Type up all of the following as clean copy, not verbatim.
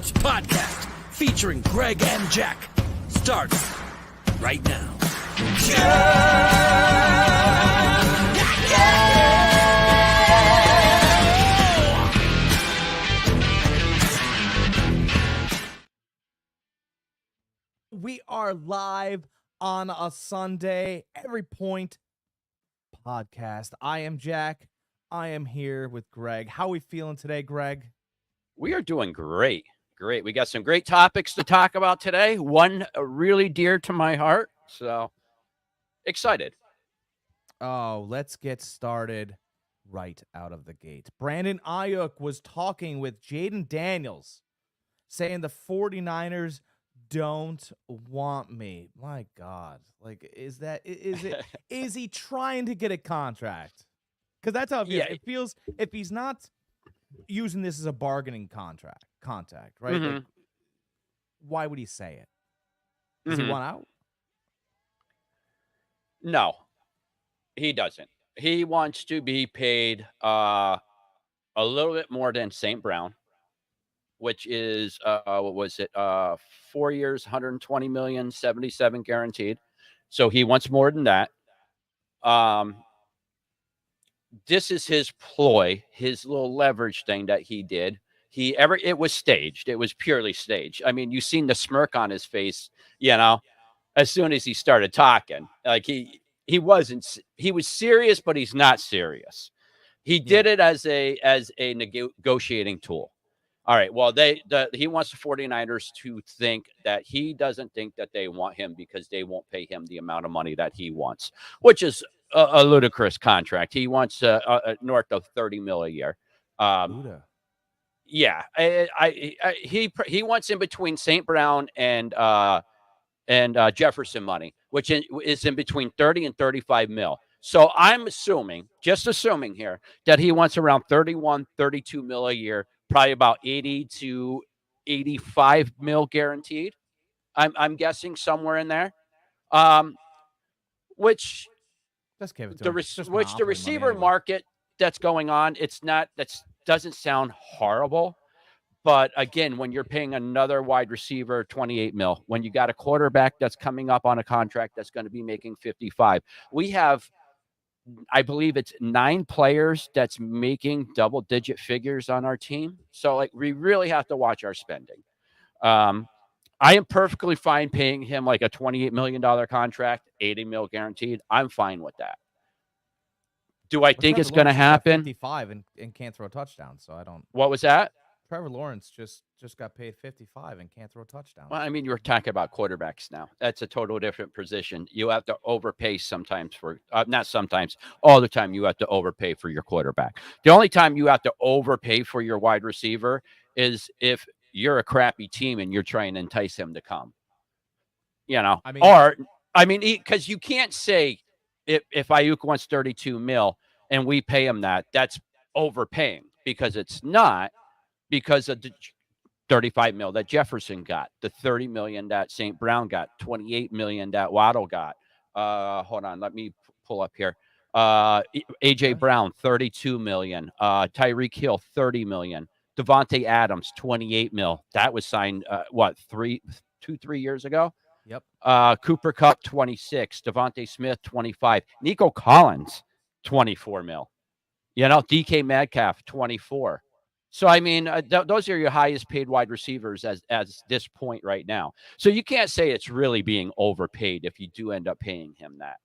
Sports Podcast featuring Greg and Jack starts right now. We are live on a Sunday, Every Point Podcast. I am Jack. I am here with Greg. How are we feeling today, Greg? We are doing great. Great. We got some great topics to talk about today. One really dear to my heart. So excited. Oh, let's get started right out of the gate. Brandon Aiyuk was talking with Jaden Daniels, saying the 49ers don't want me. My God. Like, is he trying to get a contract? Because that's how it feels. Yeah. It feels if he's not using this as a bargaining contact, right? Mm-hmm. Like, why would he say it? Does he want out? No, he doesn't. He wants to be paid a little bit more than St. Brown, which is, what was it? 4 years, 120 million, 77 guaranteed. So he wants more than that. This is his ploy, his little leverage thing that he did. It was staged. It was purely staged. I mean, you've seen the smirk on his face, as soon as he started talking. Like he was serious, but he's not serious. He did it as a negotiating tool. All right. Well, he wants the 49ers to think that he doesn't think that they want him because they won't pay him the amount of money that he wants, which is a ludicrous contract. He wants north of 30 mil a year. Yeah, he wants in between St. Brown and Jefferson money, which is in between 30 and 35 mil. So I'm just assuming here that he wants around 31, 32 mil a year, probably about 80 to 85 mil guaranteed. I'm guessing somewhere in there. Which Just give it to the him. receiver market that's going on, doesn't sound horrible. But again, when you're paying another wide receiver 28 mil, when you got a quarterback that's coming up on a contract that's going to be making 55, we have, I believe it's 9 players that's making double-digit figures on our team. So, like, we really have to watch our spending. I am perfectly fine paying him like a $28 million contract, 80 mil guaranteed. I'm fine with that. Do I think it's going to happen? 55 and can't throw a touchdown, so I don't. What was that? Trevor Lawrence just got paid 55 and can't throw a touchdown. Well, I mean, you're talking about quarterbacks now. That's a total different position. You have to overpay sometimes not sometimes, all the time you have to overpay for your quarterback. The only time you have to overpay for your wide receiver is if you're a crappy team and you're trying to entice him to come. Because you can't say if Aiyuk wants 32 mil and we pay him that's overpaying, because it's not, because of the 35 mil that Jefferson got, the 30 million that St. Brown got, 28 million that Waddle got. Hold on, let me pull up here. AJ Brown, 32 million. Tyreek Hill, 30 million. Devontae Adams, 28 mil. That was signed 3 years ago. Yep. Cooper Kupp, 26. Devontae Smith, 25. Nico Collins, 24 mil. DK Metcalf, 24. So, I mean, those are your highest paid wide receivers as this point right now. So you can't say it's really being overpaid if you do end up paying him that.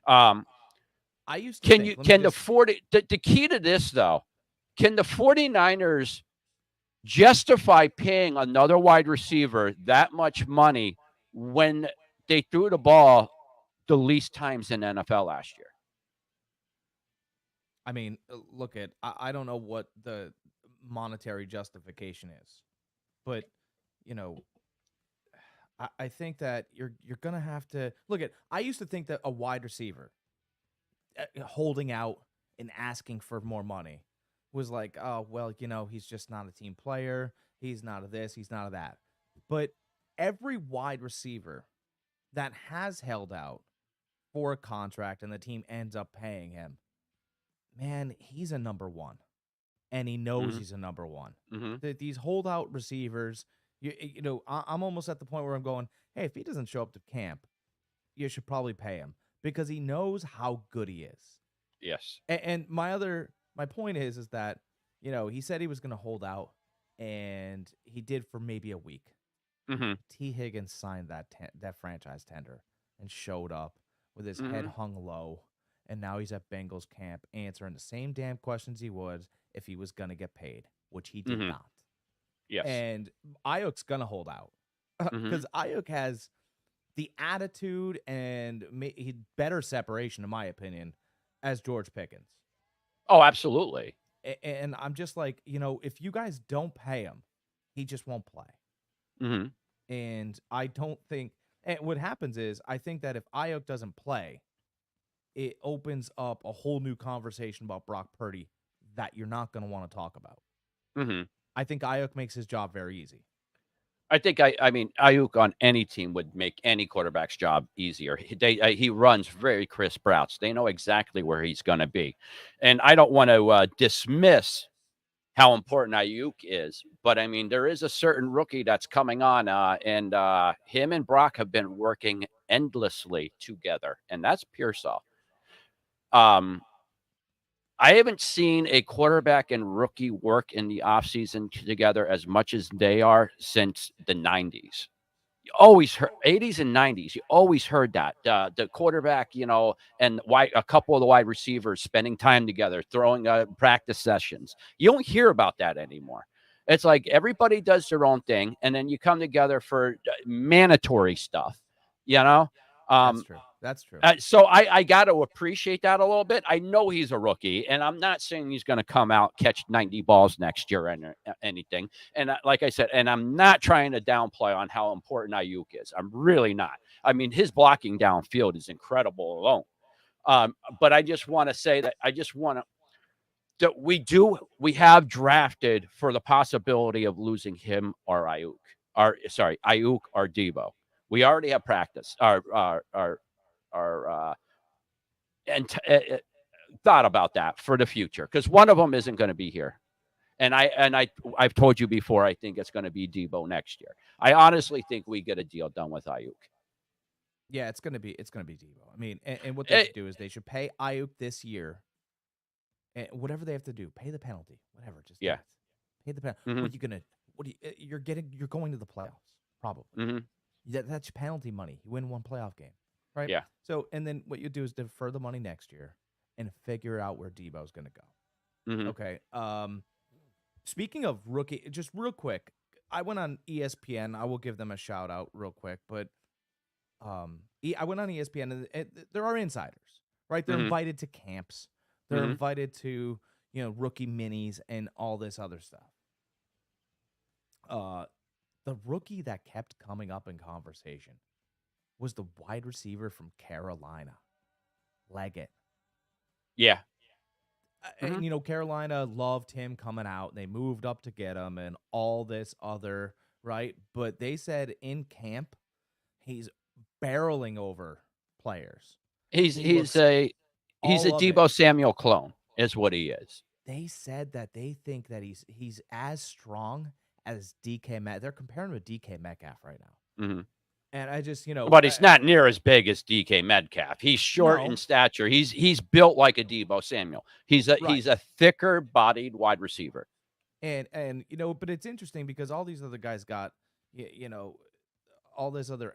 I used to the key to this, though, can the 49ers justify paying another wide receiver that much money when they threw the ball the least times in NFL last year? I mean, look at, I don't know what the monetary justification is, but I think that you're gonna have to look at. I used to think that a wide receiver holding out and asking for more money was like, oh well, he's just not a team player, he's not a this, he's not a that. But every wide receiver that has held out for a contract and the team ends up paying him, man, he's a number one. And he knows he's a number one. Mm-hmm. These holdout receivers, I'm almost at the point where I'm going, hey, if he doesn't show up to camp, you should probably pay him because he knows how good he is. Yes. And my point is that, he said he was going to hold out, and he did for maybe a week. Mm-hmm. T. Higgins signed that franchise tender and showed up with his head hung low, and now he's at Bengals camp answering the same damn questions he would if he was going to get paid, which he did not. Yes. And Ayuk's going to hold out because Aiyuk has the attitude and better separation, in my opinion, as George Pickens. Oh, absolutely. And I'm just like, if you guys don't pay him, he just won't play. Mm-hmm. And I don't think, and what happens is, I think that if Aiyuk doesn't play, it opens up a whole new conversation about Brock Purdy that you're not going to want to talk about. Mm-hmm. I think Aiyuk makes his job very easy. I think I mean Aiyuk on any team would make any quarterback's job easier. He runs very crisp routes. They know exactly where he's going to be, and I don't want to dismiss how important Aiyuk is, but I mean there is a certain rookie that's coming on, and him and Brock have been working endlessly together, and that's Pearsall. I haven't seen a quarterback and rookie work in the offseason together as much as they are since the 90s. You always heard 80s and 90s. You always heard that the quarterback, and a couple of the wide receivers spending time together, throwing practice sessions. You don't hear about that anymore. It's like everybody does their own thing, and then you come together for mandatory stuff. That's true. That's true. So I got to appreciate that a little bit. I know he's a rookie, and I'm not saying he's going to come out, catch 90 balls next year or anything. And like I said, and I'm not trying to downplay on how important Aiyuk is. I'm really not. I mean, his blocking downfield is incredible alone. But I just want to say that we have drafted for the possibility of losing him or Aiyuk, Aiyuk or Debo. We already have practice. Thought about that for the future because one of them isn't going to be here, and I've told you before. I think it's going to be Debo next year. I honestly think we get a deal done with Aiyuk. Yeah, it's gonna be Debo. I mean, and what they should do is they should pay Aiyuk this year, and whatever they have to do, pay the penalty, whatever. Just do it. Pay the penalty. Mm-hmm. What are you gonna? You're going to the playoffs probably. Mm-hmm. That's penalty money. You win one playoff game, right? Yeah. So, and then what you do is defer the money next year and figure out where Debo's going to go. Mm-hmm. Okay. Speaking of rookie, just real quick, I went on ESPN. I will give them a shout out real quick, but I went on ESPN, and there are insiders, right? They're invited to camps. They're invited to rookie minis and all this other stuff. The rookie that kept coming up in conversation was the wide receiver from Carolina, Leggett. Yeah. And, Carolina loved him coming out. They moved up to get him and all this other, right? But they said in camp, he's barreling over players. He's a Debo Samuel clone is what he is. They said that they think that he's as strong as DK Metcalf. They're comparing him with DK Metcalf right now. Mm-hmm. And I just, but he's not near as big as DK Metcalf. He's short in stature. He's built like a Debo Samuel. He's a thicker bodied wide receiver. And but it's interesting because all these other guys got all these other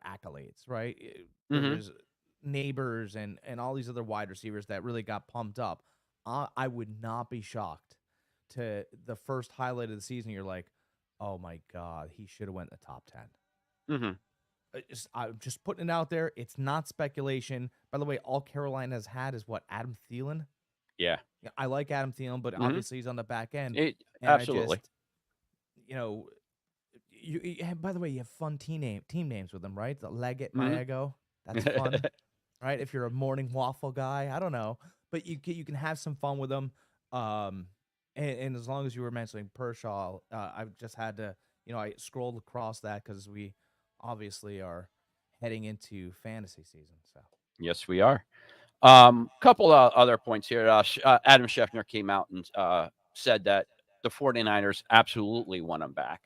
accolades, right? There's Neighbors and all these other wide receivers that really got pumped up. I would not be shocked to the first highlight of the season. You're like, oh my God, he should have went in the top 10. Mm-hmm. I'm just putting it out there. It's not speculation. By the way, all Carolina's had is what, Adam Thielen? Yeah. I like Adam Thielen, but obviously he's on the back end. Absolutely. By the way, you have fun team names with them, right? The Leggett, Maego. That's fun, right? If you're a morning waffle guy, I don't know, but you can have some fun with them. And as long as you were mentioning Pearsall, I've just had to, I scrolled across that because we obviously are heading into fantasy season. So yes, we are. Couple of other points here. Adam Schefter came out and said that the 49ers absolutely want him back.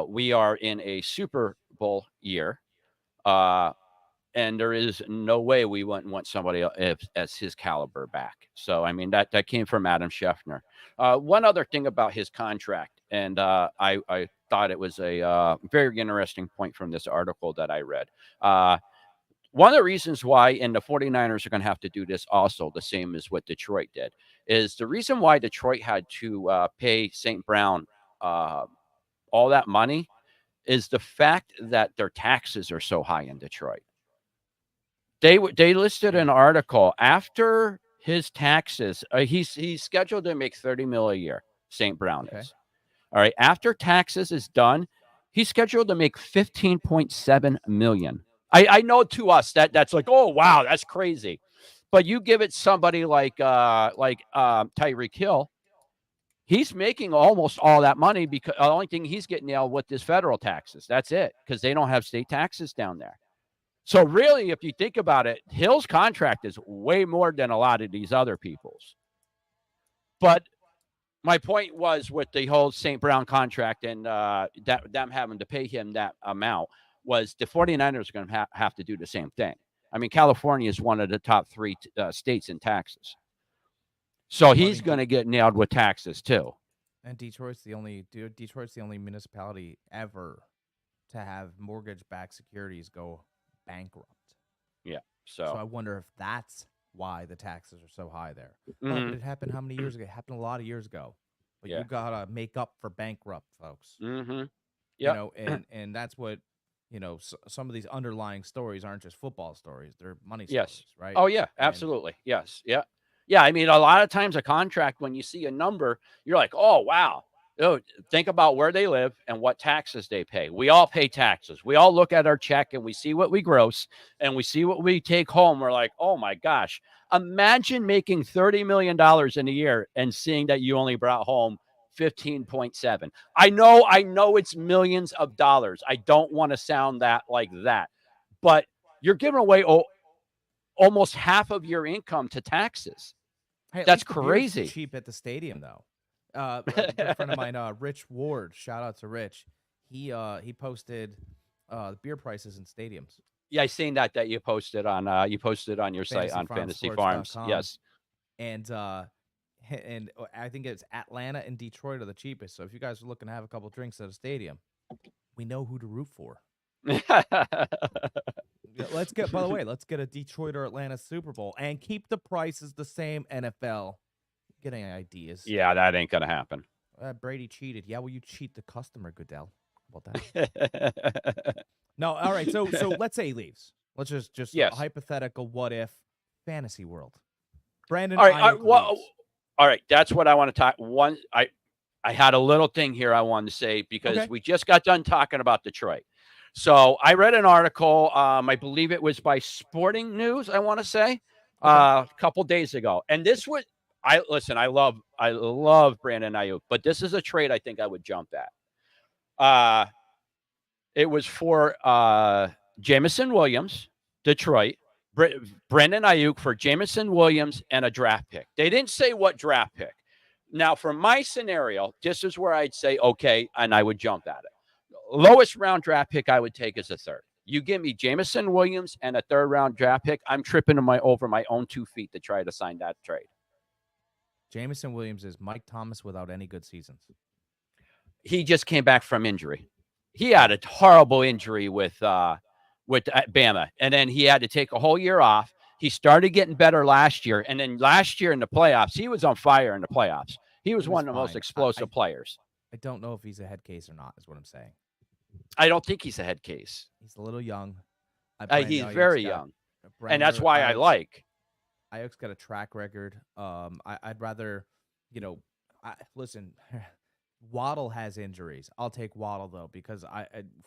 We are in a Super Bowl year. And there is no way we wouldn't want somebody as his caliber back. So, I mean, that came from Adam Schefter. One other thing about his contract, and I thought it was a very interesting point from this article that I read. One of the reasons why, and the 49ers are going to have to do this also, the same as what Detroit did, is the reason why Detroit had to pay St. Brown all that money is the fact that their taxes are so high in Detroit. They listed an article after his taxes. He's scheduled to make $30 million a year. St. Brown is. All right. After taxes is done, he's scheduled to make $15.7 million. I know to us that's like, oh wow, that's crazy. But you give it somebody like Tyreek Hill, he's making almost all that money because the only thing he's getting nailed with is federal taxes. That's it, because they don't have state taxes down there. So really, if you think about it, Hill's contract is way more than a lot of these other people's. But my point was with the whole St. Brown contract and them having to pay him that amount was the 49ers are going to have to do the same thing. I mean, California is one of the top 3 states in taxes. So he's going to get nailed with taxes too. And Detroit's the only municipality ever to have mortgage-backed securities go bankrupt. Yeah. So I wonder if that's why the taxes are so high there. Mm-hmm. But it happened how many years ago? It happened a lot of years ago. But you gotta make up for bankrupt folks. Mm-hmm. You know, and that's what, you know, some of these underlying stories aren't just football stories; they're money stories, right? Oh yeah, absolutely. Yes. Yeah. Yeah. I mean, a lot of times a contract, when you see a number, you're like, oh wow. Oh, think about where they live and what taxes they pay. We all pay taxes. We all look at our check and we see what we gross and we see what we take home. We're like, oh my gosh, imagine making $30 million in a year and seeing that you only brought home 15.7. I know it's millions of dollars. I don't want to sound that like that, but you're giving away almost half of your income to taxes. Hey, that's crazy. Cheap at the stadium though. A good friend of mine, Rich Ward, shout out to Rich. He posted beer prices in stadiums. Yeah, I seen that you posted on your site on Fantasy Farms. Yes. And I think it's Atlanta and Detroit are the cheapest. So if you guys are looking to have a couple drinks at a stadium, we know who to root for. Let's get a Detroit or Atlanta Super Bowl and keep the prices the same. NFL. Get any ideas? Yeah, that ain't gonna happen. Brady cheated. Yeah, well, you cheat the customer, Goodell. How about that? No, all right. So let's say he leaves. Let's just a hypothetical. What if fantasy world? Brandon. All right. All right. That's what I want to talk. I had a little thing here I wanted to say because we just got done talking about Detroit. So I read an article. I believe it was by Sporting News. I want to say a couple days ago, and this was. I love Brandon Aiyuk, but this is a trade I think I would jump at. It was for Jameson Williams, Detroit, Brandon Aiyuk for Jameson Williams and a draft pick. They didn't say what draft pick. Now, for my scenario, this is where I'd say, okay, and I would jump at it. Lowest round draft pick I would take is a third. You give me Jameson Williams and a third round draft pick, I'm tripping over my own 2 feet to try to sign that trade. Jameson Williams is Mike Thomas without any good seasons. He just came back from injury. He had a horrible injury with Bama, and then he had to take a whole year off. He started getting better last year, and then last year in the playoffs, he was on fire in the playoffs. He was one of the most explosive players. I don't know if he's a head case or not, is what I'm saying. I don't think he's a head case. He's a little young. He's very young, and that's why I like. Aiyuk's got a track record. I'd rather, listen, Waddle has injuries. I'll take Waddle, though, because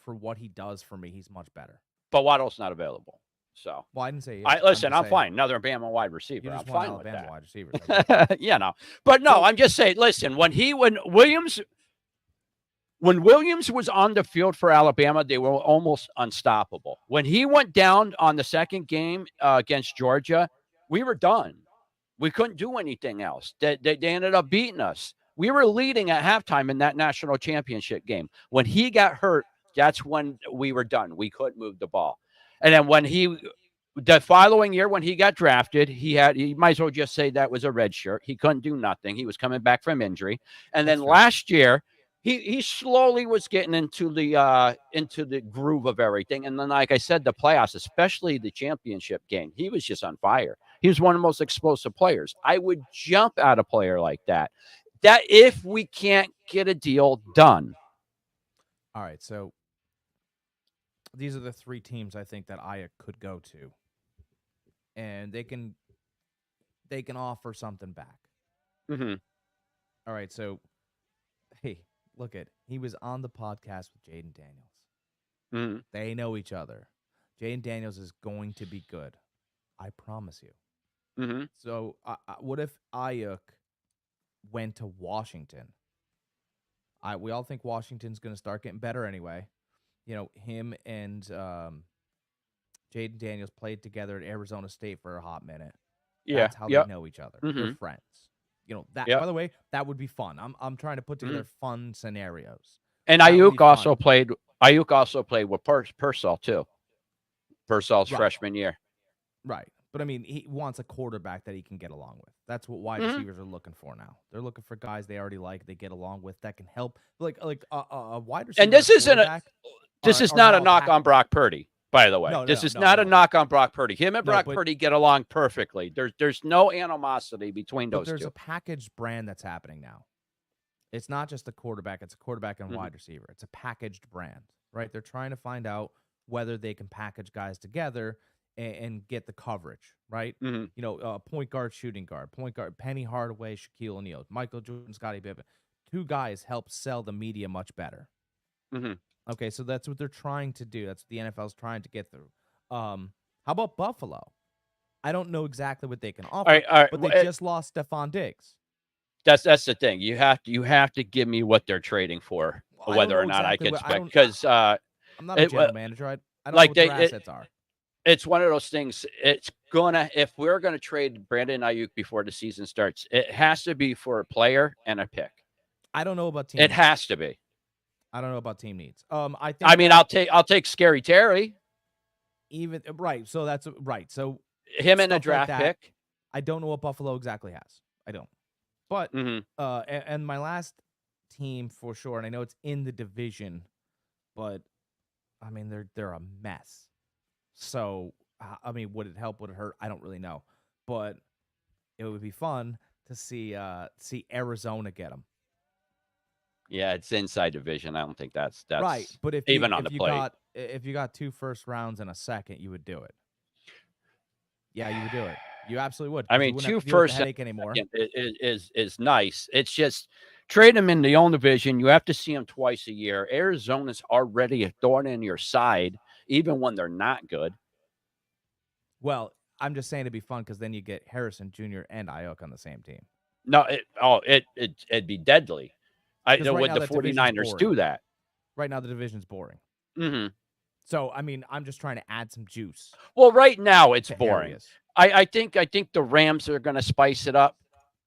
for what he does for me, he's much better. But Waddle's not available. So, well, I didn't say I'm fine. Another Bama wide receiver. I'm fine with that. Wide receiver. But no, I'm just saying, listen, when Williams was on the field for Alabama, they were almost unstoppable. When he went down on the second game against Georgia, we were done. We couldn't do anything else. They ended up beating us. We were leading at halftime in that national championship game. When he got hurt, that's when we were done. We couldn't move the ball. And then the following year when he got drafted, he might as well just say that was a red shirt. He couldn't do nothing. He was coming back from injury. And then last year, he slowly was getting into the groove of everything. And then, like I said, the playoffs, especially the championship game, he was just on fire. He was one of the most explosive players. I would jump at a player like that. That if we can't get a deal done. All right, so these are the 3 teams I think that Aiyuk could go to, and they can offer something back. Mm-hmm. All right, so hey, look at he was on the podcast with Jaden Daniels. Mm-hmm. They know each other. Jaden Daniels is going to be good. I promise you. Mm-hmm. So, what if Aiyuk went to Washington? We all think Washington's going to start getting better anyway. You know, him and Jaden Daniels played together at Arizona State for a hot minute. Yeah, That's how they know each other. Mm-hmm. They're friends. You know that. Yep. By the way, that would be fun. I'm trying to put together fun scenarios. And Aiyuk also played. Aiyuk also played with Purcell too. Purcell's freshman year. Right. But I mean, he wants a quarterback that he can get along with. That's what wide receivers are looking for now. They're looking for guys they already like, they get along with, that can help. Like a wide receiver. And this is not a knock on Brock Purdy, by the way. This is not a knock on Brock Purdy. Him and Brock Purdy get along perfectly. There's no animosity between those two. There's a packaged brand that's happening now. It's not just a quarterback. It's a quarterback and wide receiver. It's a packaged brand, right? They're trying to find out whether they can package guys together and get the coverage, right? Mm-hmm. You know, point guard, shooting guard, point guard, Penny Hardaway, Shaquille O'Neal, Michael Jordan, Scottie Pippen. 2 guys help sell the media much better. Mm-hmm. Okay, so that's what they're trying to do. That's what the NFL's trying to get through. How about Buffalo? I don't know exactly what they can offer, all right. but they just lost Stephon Diggs. That's the thing. You have to give me what they're trading for, whether or not I can expect. Because I'm not a general manager. I don't know what their assets are. It's one of those things. If we're gonna trade Brandon Aiyuk before the season starts, it has to be for a player and a pick. I don't know about team. It has to be. I don't know about team needs. I'll take Scary Terry. Even right. So that's right. So him and a draft pick. I don't know what Buffalo exactly has. I don't. But and my last team for sure, and I know it's in the division, but I mean they're a mess. So I mean, would it help? Would it hurt? I don't really know, but it would be fun to see Arizona get them. Yeah, it's inside division. I don't think that's right. But if even you, on if the you plate. If you got 2 first rounds and a second, you would do it. Yeah, you would do it. You absolutely would. I mean, 2 first anymore is nice. It's just trade them in the own division. You have to see them twice a year. Arizona's already a thorn in your side, even when they're not good. Well, I'm just saying it'd be fun because then you get Harrison Jr. and Aiyuk on the same team. No, it'd be deadly. Would the 49ers do that? Right now, the division's boring. Mm-hmm. So, I mean, I'm just trying to add some juice. Well, right now it's boring. Areas. I think the Rams are going to spice it up.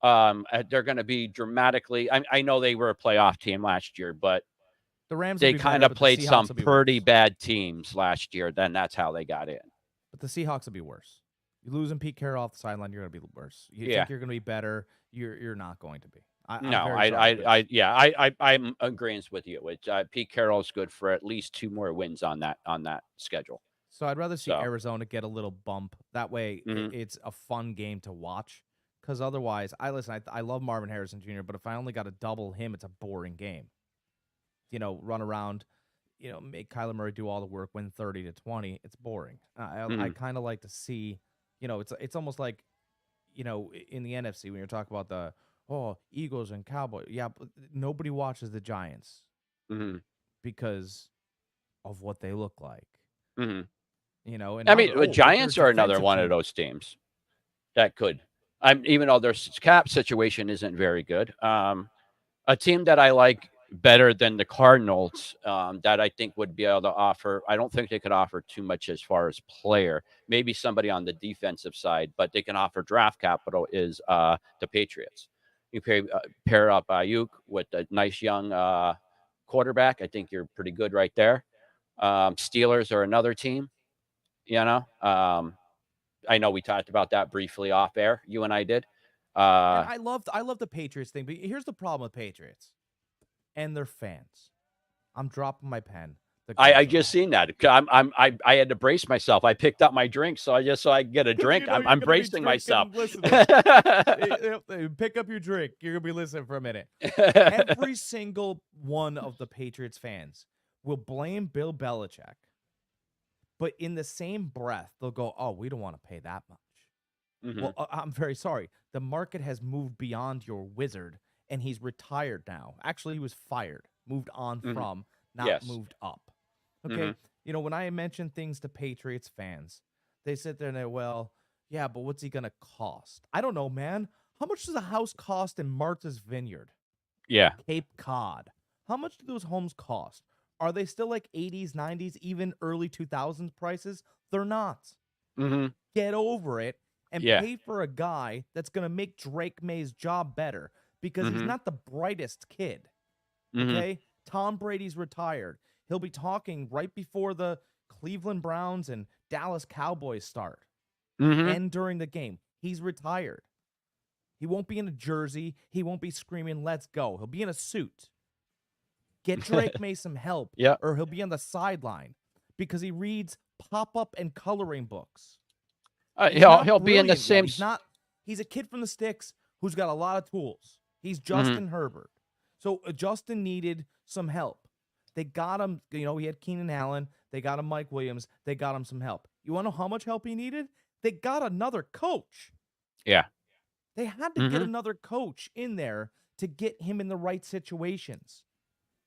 They're going to be dramatically. I know they were a playoff team last year, but the Rams they kind of played some pretty bad teams last year. Then that's how they got in. But the Seahawks will be worse. You losing Pete Carroll off the sideline, you're going to be worse. You think you're going to be better? You're not going to be. I'm agreeing with you. Pete Carroll's good for at least 2 more wins on that schedule. So I'd rather see Arizona get a little bump. That way, it's a fun game to watch. Because otherwise, I love Marvin Harrison Jr., but if I only got to double him, it's a boring game. You know, run around, you know, make Kyler Murray do all the work, win 30-20. It's boring. I kind of like to see, you know, it's almost like, you know, in the NFC when you're talking about the Eagles and Cowboys. Yeah, but nobody watches the Giants because of what they look like. Mm-hmm. You know, and I mean, Giants are another one of those teams that could. Even though their cap situation isn't very good. A team that I like better than the Cardinals that I think would be able to offer. I don't think they could offer too much as far as player. Maybe somebody on the defensive side, but they can offer draft capital is the Patriots. You pair up Ayuk with a nice young quarterback. I think you're pretty good right there. Steelers are another team. You know, I know we talked about that briefly off air. You and I did. And I love the Patriots thing, but here's the problem with Patriots and their fans. I'm dropping my pen. I just seen that. I had to brace myself. I picked up my drink so I can get a drink. I'm bracing myself. Pick up your drink. You're gonna be listening for a minute. Every single one of the Patriots fans will blame Bill Belichick, but in the same breath, they'll go, "Oh, we don't want to pay that much." Mhm. Well, I'm very sorry. The market has moved beyond your wizard, and he's retired now. Actually, he was fired, moved on from, not Yes. moved up. Okay. You know, when I mention things to Patriots fans, they sit there and they, well, yeah, but what's he going to cost? I don't know, man. How much does a house cost in Martha's Vineyard, Yeah. Cape Cod? How much do those homes cost? Are they still like 80s, 90s, even early 2000s prices? They're not. Mm-hmm. Get over it and Yeah. pay for a guy that's going to make Drake May's job better because he's not the brightest kid. Okay? Tom Brady's retired. He'll be talking right before the Cleveland Browns and Dallas Cowboys start and during the game. He's retired. He won't be in a jersey. He won't be screaming, "Let's go." He'll be in a suit. Get Drake May some help, or he'll be on the sideline because he reads pop-up and coloring books. He'll be in the same. He's a kid from the sticks who's got a lot of tools. He's Justin Herbert. So Justin needed some help. They got him, you know, he had Keenan Allen. They got him Mike Williams. They got him some help. You want to know how much help he needed? They got another coach. Yeah. They had to get another coach in there to get him in the right situations.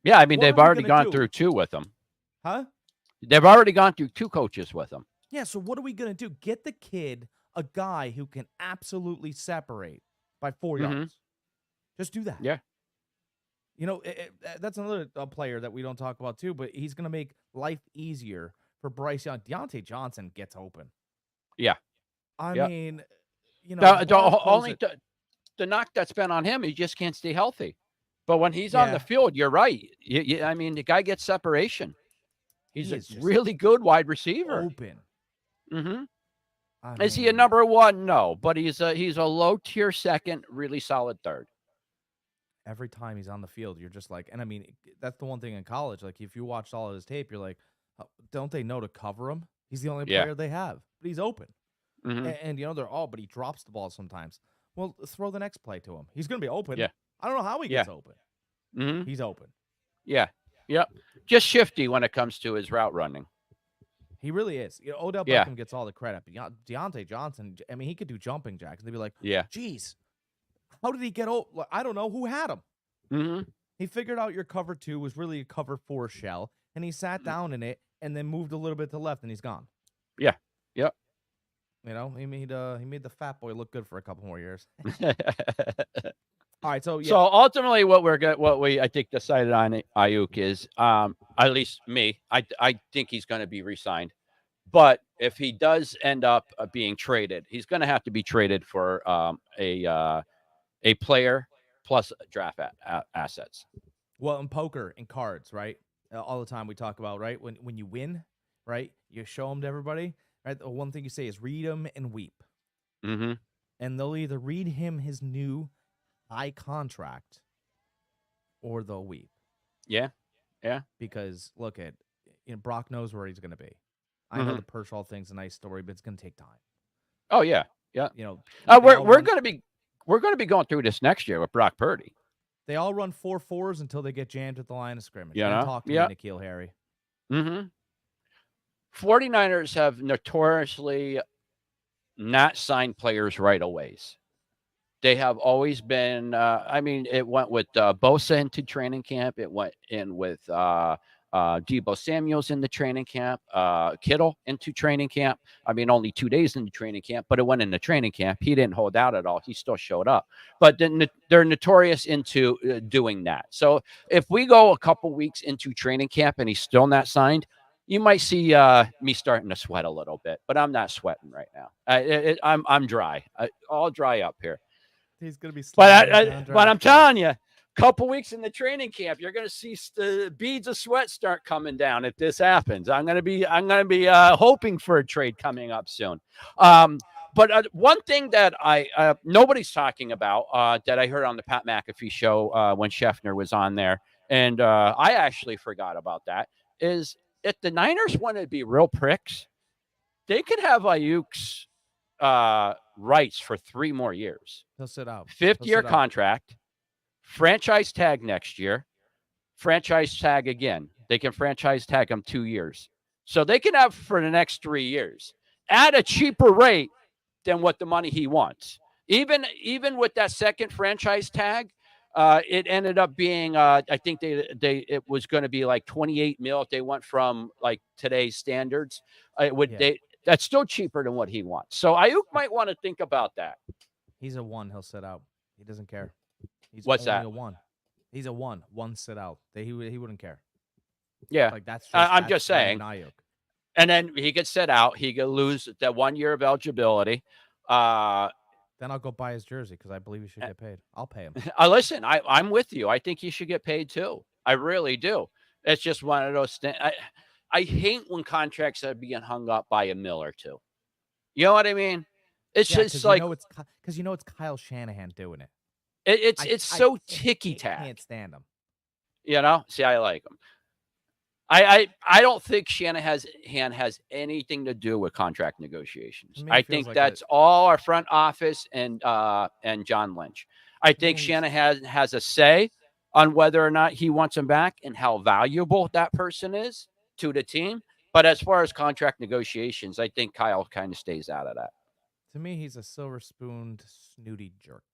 Yeah, I mean, they've already gone through two with him. Huh? They've already gone through two coaches with him. Yeah, so what are we going to do? Get the kid a guy who can absolutely separate by 4 yards. Just do that. Yeah. You know, that's another player that we don't talk about too, but he's going to make life easier for Bryce Young. Deontay Johnson gets open. Yeah. I mean, you know, the knock that's been on him, he just can't stay healthy. But when he's on the field, you're right. I mean, the guy gets separation. He's a really good wide receiver. Open. Is he a number one? No, but he's a low tier second, really solid third. Every time he's on the field, you're just like, and I mean, that's the one thing in college. Like, if you watched all of his tape, you're like, don't they know to cover him? He's the only player they have, but he's open. And you know, but he drops the ball sometimes. Well, throw the next play to him. He's going to be open. Yeah. I don't know how he gets open. He's open. Yeah. Yep. Just shifty when it comes to his route running. He really is. You know, Odell Beckham gets all the credit, but Deontay Johnson, I mean, he could do jumping jacks. They'd be like, geez, how did he get open? I don't know. Who had him? He figured out your cover 2 was really a cover 4 shell, and he sat down in it and then moved a little bit to the left, and he's gone. Yeah. Yep. You know, he made the fat boy look good for a couple more years. All right, so ultimately, what we I think decided on Aiyuk is, at least me, I think he's going to be re-signed, but if he does end up being traded, he's going to have to be traded for a player plus draft assets. Well, in poker and cards, right? All the time we talk about, right? When you win, right? You show them to everybody, right? The one thing you say is read him and weep. And they'll either read him his new high contract or they'll weep. Yeah. Because look at, you know, Brock knows where he's going to be. I know the Pershaw thing's a nice story, but it's going to take time. Oh yeah. Yeah. You know, we're going to be going through this next year with Brock Purdy. They all run 4.4s until they get jammed at the line of scrimmage. Yeah. Talk to me, N'Keal Harry. 49ers have notoriously not signed players right away. They have always been, I mean, it went with Bosa into training camp. It went in with Deebo Samuels in the training camp, Kittle into training camp. I mean, only 2 days into training camp, but it went into training camp. He didn't hold out at all. He still showed up. But they're notorious into doing that. So if we go a couple weeks into training camp and he's still not signed, you might see me starting to sweat a little bit, but I'm not sweating right now. I'm dry. I'll dry up here. He's gonna be. But I'm telling you, couple weeks in the training camp, you're going to see the beads of sweat start coming down if this happens. I'm going to be hoping for a trade coming up soon. But one thing that nobody's talking about that I heard on the Pat McAfee show when Scheffner was on there, and I actually forgot about that, is if the Niners want to be real pricks, they could have Ayuk's rights for 3 more years. He'll sit out. 5th-year contract. Franchise tag next year, franchise tag again. They can franchise tag him 2 years. So they can have for the next 3 years at a cheaper rate than what the money he wants. Even with that second franchise tag, it ended up being, I think it was going to be like 28 mil if they went from like today's standards. That's still cheaper than what he wants. So Ayuk might want to think about that. He's a 1. He'll sit out. He doesn't care. He's What's only that? A 1. He's a 1. 1 sit out. He wouldn't care. Yeah, like that's. I'm just saying. Ayuk. And then he could sit out. He could lose that 1 year of eligibility. Then I'll go buy his jersey because I believe he should get paid. I'll pay him. Listen, I'm with you. I think he should get paid too. I really do. It's just one of those things. I hate when contracts are being hung up by a mil or two. You know what I mean? It's just like because it's Kyle Shanahan doing it. It's so ticky-tack. I can't stand him. You know? See, I like him. I don't think Shanahan has anything to do with contract negotiations. I think like that's all our front office and John Lynch. I think Shanahan has a say on whether or not he wants him back and how valuable that person is to the team. But as far as contract negotiations, I think Kyle kind of stays out of that. To me, he's a silver-spooned, snooty jerk.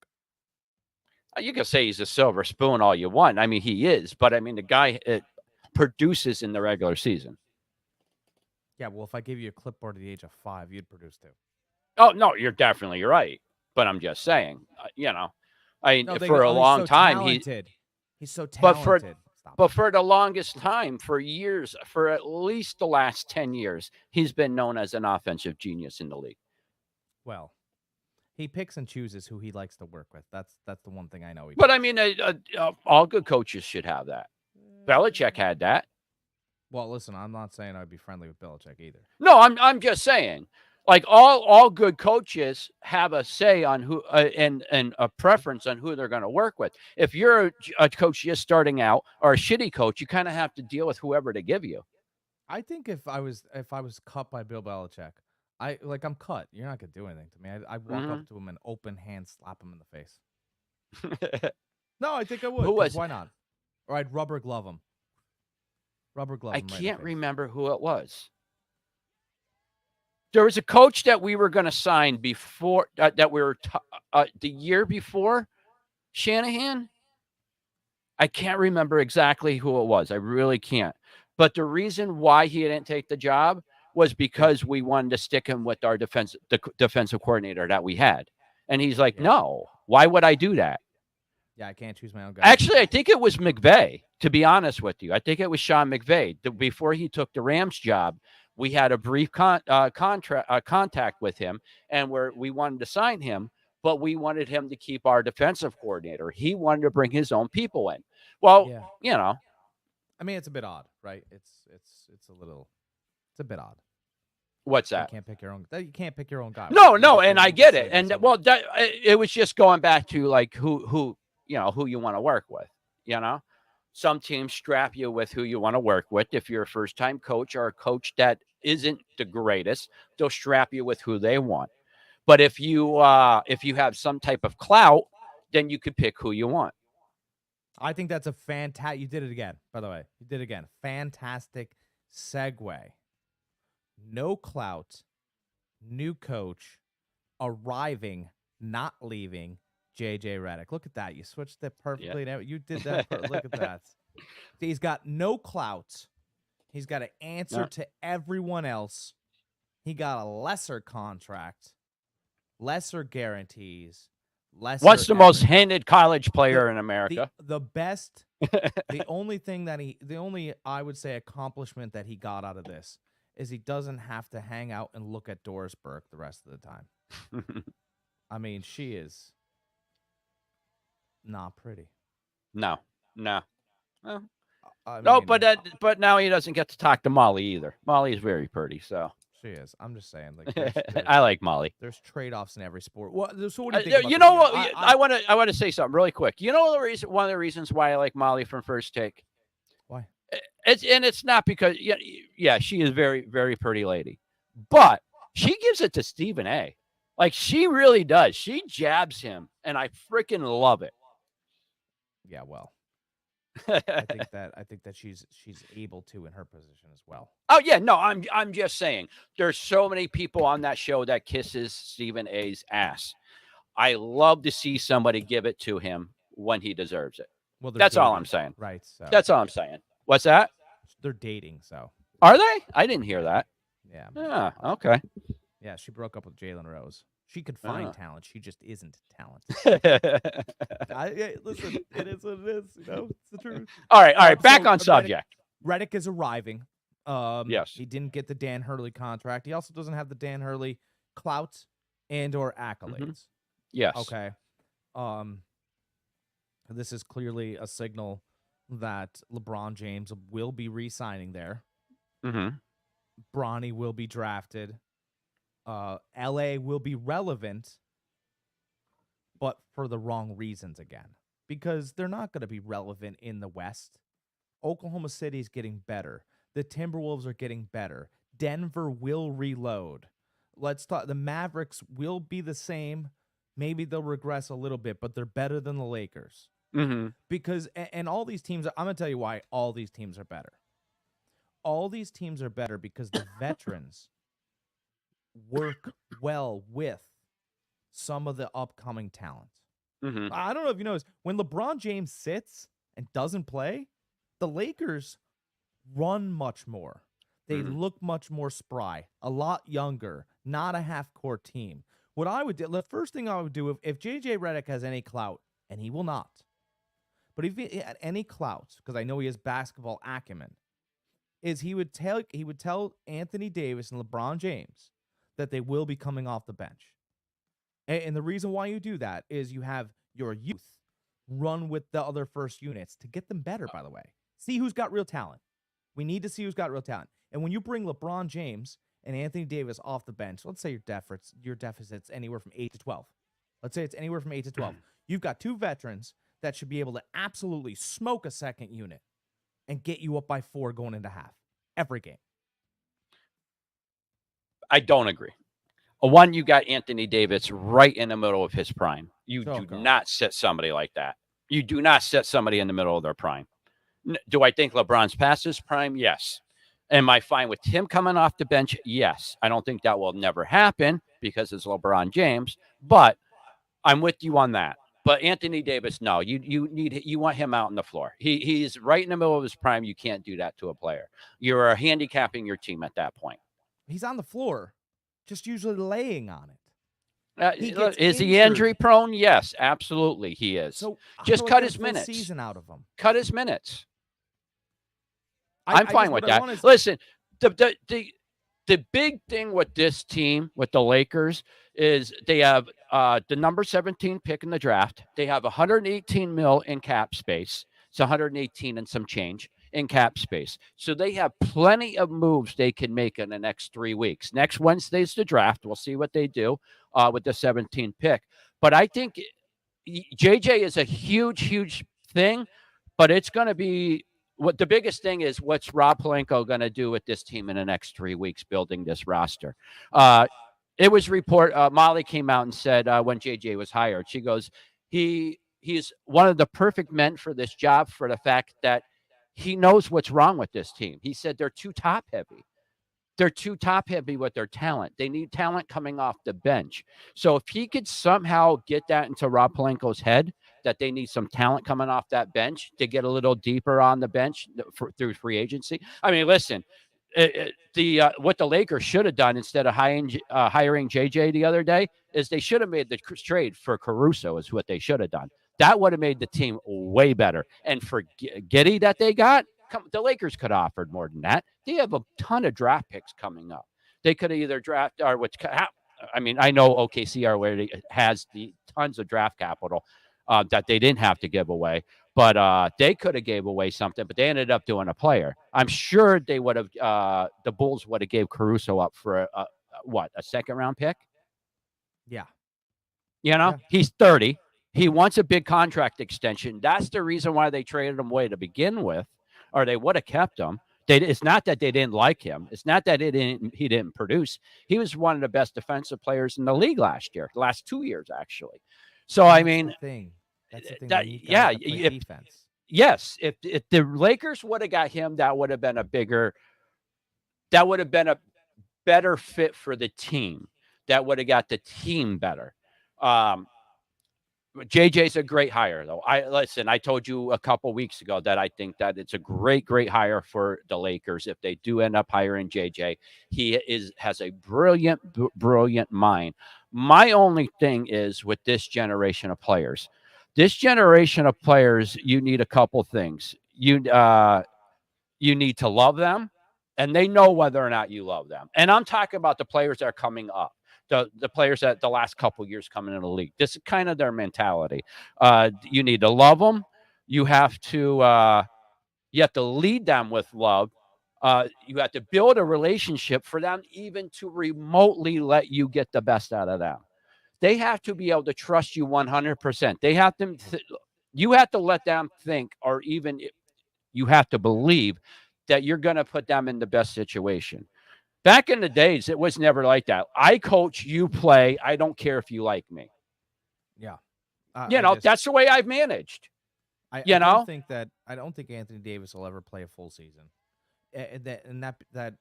You can say he's a silver spoon all you want. I mean, he is. But, I mean, the guy produces in the regular season. Yeah, well, if I gave you a clipboard at the age of 5, you'd produce too. Oh, no, you're definitely right. But I'm just saying, for a long time, he's so talented. But for the longest time, for years, for at least the last 10 years, he's been known as an offensive genius in the league. Well, he picks and chooses who he likes to work with. That's the one thing I know. But I mean, all good coaches should have that. Belichick had that. Well, listen, I'm not saying I'd be friendly with Belichick either. No, I'm just saying, like all good coaches have a say on who and a preference on who they're going to work with. If you're a coach just starting out or a shitty coach, you kind of have to deal with whoever they give you. I think if I was cut by Bill Belichick, I'm cut. You're not gonna do anything to me. I'd walk up to him and open hand slap him in the face. No, I think I would. Why not? Or I'd rubber glove him. I can't remember who it was. There was a coach that we were going to sign before that we were the year before Shanahan. I can't remember exactly who it was. I really can't. But the reason why he didn't take the job was because we wanted to stick him with our defensive coordinator that we had. And he's like, no, why would I do that? Yeah, I can't choose my own guy. Actually, I think it was McVay, to be honest with you. I think it was Sean McVay. Before he took the Rams job, we had a brief contact with him, and we wanted to sign him, but we wanted him to keep our defensive coordinator. He wanted to bring his own people in. Well, I mean, it's a bit odd, right? It's a bit odd. What's that? You can't pick your own guy. No, and I get it. And it was just going back to like who you want to work with. Some teams strap you with who you want to work with. If you're a first-time coach or a coach that isn't the greatest, they'll strap you with who they want. But if you have some type of clout, then you could pick who you want. I think that's a fantastic. You did it again, by the way. You did it again. Fantastic segue. No clout, new coach, arriving, not leaving, JJ Redick. Look at that. You switched it perfectly. Yeah. You did that. Look at that. He's got no clout. He's got to answer to everyone else. He got a lesser contract, lesser guarantees, lesser. What's the most hated college player in America? The best. The only I would say accomplishment that he got out of this is he doesn't have to hang out and look at Doris Burke the rest of the time. I mean, she is not pretty. No, no. Well, I no, mean, but now he doesn't get to talk to Molly either. Molly is very pretty, so she is. I'm just saying, like, there's I like Molly. there's trade-offs in every sport. So what do you think about You the know deal? what? I want to say something really quick. You know one of the reasons why I like Molly from First Take. Why? It's not because yeah, she is very, very pretty lady, but she gives it to Stephen A. Like she really does. She jabs him, and I freaking love it. Yeah, well, I think that she's able to in her position as well. Oh yeah, no, I'm just saying. There's so many people on that show that kisses Stephen A's ass. I love to see somebody give it to him when he deserves it. Well, That's all I'm saying. right? So That's all I'm saying. What's that? they're dating. So Are they? I didn't hear that. yeah, Yeah. Okay. yeah. She broke up with Jalen Rose. She could find talent. She just isn't talent. Listen, it is what it is. You know, it's the truth. All right. Back So on subject. Redick is arriving. Yes. He didn't get the Dan Hurley contract. He also doesn't have the Dan Hurley clout and or accolades. Yes. Okay. This is clearly a signal that LeBron James will be re-signing there. Mm-hmm. Bronny will be drafted. LA will be relevant, but for the wrong reasons again. Because they're not going to be relevant in the West. Oklahoma City is getting better. The Timberwolves are getting better. Denver will reload. Let's talk. The Mavericks will be the same. Maybe they'll regress a little bit, but they're better than the Lakers. Mm-hmm. Because, and all these teams, I'm going to tell you why all these teams are better. All these teams are better because the veterans work well with some of the upcoming talent. Mm-hmm. I don't know if you noticed, when LeBron James sits and doesn't play, the Lakers run much more. They look much more spry, a lot younger, not a half-court team. What I would do, the first thing I would do if JJ Redick has any clout, and he will not, but if he had any clout, because I know he has basketball acumen, is he would tell Anthony Davis and LeBron James that they will be coming off the bench. And the reason why you do that is you have your youth run with the other first units to get them better, by the way. See who's got real talent. We need to see who's got real talent. And when you bring LeBron James and Anthony Davis off the bench, let's say your deficit's anywhere from 8 to 12. Let's say it's anywhere from 8 to 12. You've got two veterans that should be able to absolutely smoke a second unit and get you up by 4 going into half every game. I don't agree. One, you got Anthony Davis right in the middle of his prime. You do not set somebody like that. You do not set somebody in the middle of their prime. Do I think LeBron's past his prime? Yes. Am I fine with him coming off the bench? Yes. I don't think that will never happen because it's LeBron James, but I'm with you on that. But Anthony Davis, no, you want him out on the floor. He's right in the middle of his prime. You can't do that to a player. You're handicapping your team at that point. He's on the floor, just usually laying on it. Is he injury prone? Yes, absolutely he is. So just cut his minutes. Season out of him. Cut his minutes. I'm fine with that. Listen, the big thing with this team, with the Lakers, is they have the number 17 pick in the draft. They have 118 mil in cap space. It's 118 and some change in cap space. So they have plenty of moves they can make in the next 3 weeks. Next Wednesday's the draft. We'll see what they do with the 17th pick. But I think JJ is a huge thing, but it's going to be what the biggest thing is. What's Rob Pelinka going to do with this team in the next 3 weeks, building this roster? It was Molly came out and said when JJ was hired, she goes, he's one of the perfect men for this job for the fact that he knows what's wrong with this team. He said they're too top heavy. They're too top heavy with their talent. They need talent coming off the bench. So if he could somehow get that into Rob Pelinka's head, that they need some talent coming off that bench to get a little deeper on the bench through free agency. I mean, listen, what the Lakers should have done instead of hiring JJ the other day is they should have made the trade for Caruso is what they should have done. That would have made the team way better. And for Giddey that they got, the Lakers could have offered more than that. They have a ton of draft picks coming up. They could have either draft or I know OKC already has the tons of draft capital. that they didn't have to give away. But they could have gave away something, but they ended up doing a player. I'm sure they would have. The Bulls would have gave Caruso up for a second round pick. Yeah. Yeah. He's 30. He wants a big contract extension. That's the reason why they traded him away to begin with, or they would have kept him. It's not that they didn't like him. It's not that he didn't produce. He was one of the best defensive players in the league last year, the last 2 years, actually. So, That's I mean, the thing. That's the thing. defense. Yes. If the Lakers would have got him, that would have been a better fit for the team. That would have got the team better. JJ's a great hire, though. I told you a couple weeks ago that I think that it's a great hire for the Lakers if they do end up hiring JJ. He has a brilliant mind. My only thing is with this generation of players. You need a couple things. You need to love them, and they know whether or not you love them. And I'm talking about the players that are coming up. The players that the last couple years coming in the league. This is kind of their mentality. You need to love them. You have to lead them with love. You have to build a relationship for them even to remotely let you get the best out of them. They have to be able to trust you 100%. They have to. You have to let them think, or even you have to believe that you're going to put them in the best situation. Back in the days, it was never like that. I coach, you play. I don't care if you like me. Yeah. That's the way I've managed. I don't think Anthony Davis will ever play a full season. And that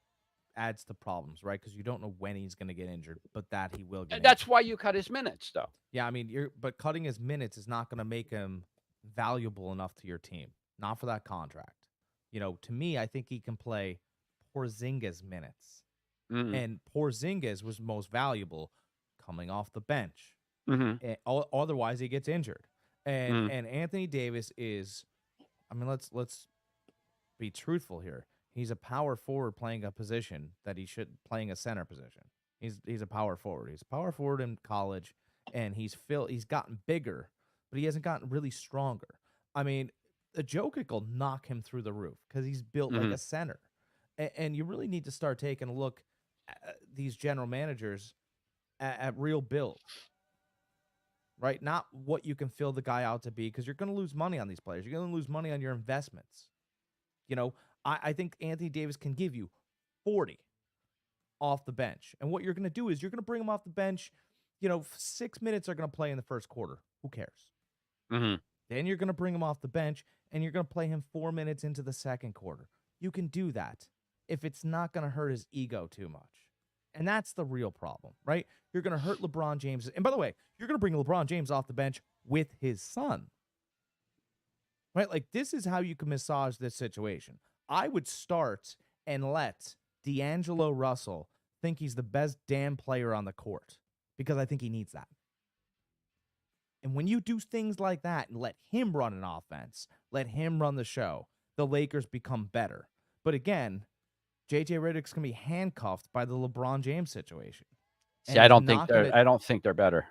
adds to problems, right? Because you don't know when he's going to get injured, but that he will get injured. That's why you cut his minutes, though. Yeah, I mean, but cutting his minutes is not going to make him valuable enough to your team. Not for that contract. To me, I think he can play Porzingis minutes. Mm-hmm. And Porzingis was most valuable coming off the bench. Mm-hmm. And otherwise, he gets injured. And Anthony Davis is, I mean, let's be truthful here. He's a power forward playing a position that he should playing a center position. He's a power forward. He's a power forward in college, and he's gotten bigger, but he hasn't gotten really stronger. I mean, the Jokic will knock him through the roof because he's built like a center. And you really need to start taking a look at these general managers at real build, right? Not what you can fill the guy out to be, because you're going to lose money on these players. You're going to lose money on your investments. I think Anthony Davis can give you 40 off the bench. And what you're going to do is you're going to bring him off the bench. 6 minutes are going to play in the first quarter. Who cares? Mm-hmm. Then you're going to bring him off the bench, and you're going to play him 4 minutes into the second quarter. You can do that if it's not going to hurt his ego too much. And that's the real problem, right? You're going to hurt LeBron James. And by the way, you're going to bring LeBron James off the bench with his son, right? Like, this is how you can massage this situation. I would start and let D'Angelo Russell think he's the best damn player on the court, because I think he needs that. And when you do things like that and let him run an offense, let him run the show, the Lakers become better. But again, JJ Redick's going to be handcuffed by the LeBron James situation. See, I don't think they're better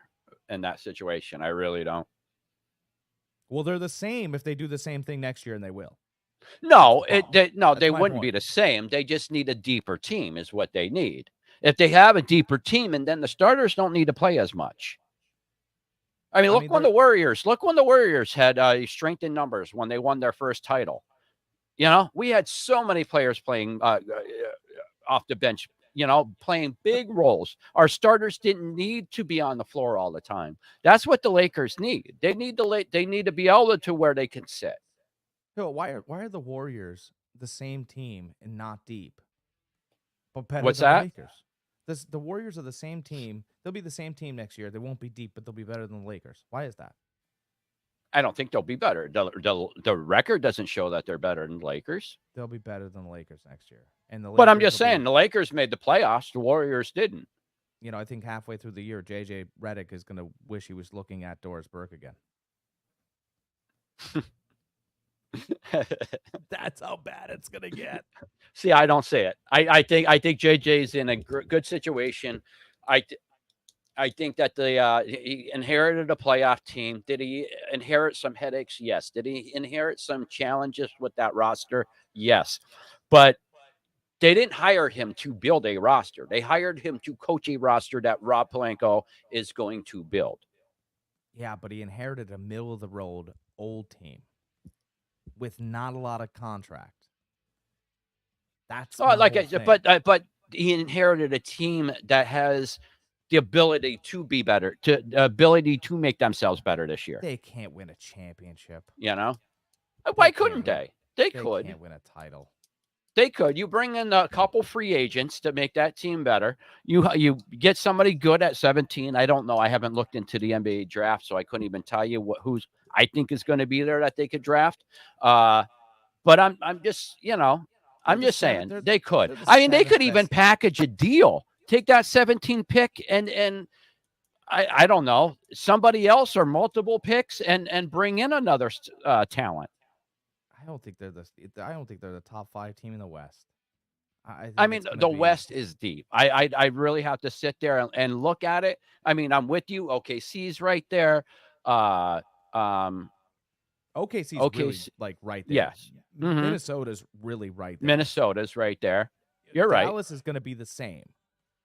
in that situation. I really don't. Well, they're the same if they do the same thing next year, and they will. No, they wouldn't be the same. They just need a deeper team is what they need. If they have a deeper team, and then the starters don't need to play as much. Look when the Warriors had strength in numbers when they won their first title. We had so many players playing off the bench, playing big roles. Our starters didn't need to be on the floor all the time. That's what the Lakers need. They need to be able to where they can sit. Why are the Warriors the same team and not deep? But better What's than that? The Lakers. The Warriors are the same team. They'll be the same team next year. They won't be deep, but they'll be better than the Lakers. Why is that? I don't think they'll be better. The record doesn't show that they're better than the Lakers. They'll be better than the Lakers next year. But I'm just saying, the Lakers made the playoffs. The Warriors didn't. I think halfway through the year, JJ Redick is going to wish he was looking at Doris Burke again. That's how bad it's going to get. See, I don't say it. I think JJ's in a good situation. I think that he inherited a playoff team. Did he inherit some headaches? Yes. Did he inherit some challenges with that roster? Yes. But they didn't hire him to build a roster. They hired him to coach a roster that Rob Pelinka is going to build. Yeah, but he inherited a middle of the road old team with not a lot of contract. That's Oh, my like, whole thing. but he inherited a team that has the ability to be better, the ability to make themselves better this year. They can't win a championship. You know, why couldn't can't they? They They could. can't win a title. They could. You bring in a couple free agents to make that team better. You get somebody good at 17. I don't know. I haven't looked into the NBA draft, so I couldn't even tell you who's I think is going to be there that they could draft. But I'm just I'm the just seven- saying they're- they could. they're the I mean, they seventh could even best. package a deal. Take that 17 pick and I don't know, somebody else or multiple picks and bring in another talent. I don't think they're the top 5 team in the West. I think I mean, it's gonna the be- West is deep. I really have to sit there and look at it. I mean, I'm with you. OKC's right there. OKC's OKC really like right there. Yes. Mhm. Minnesota's really right there. Minnesota's right there. You're right. Dallas is going to be the same.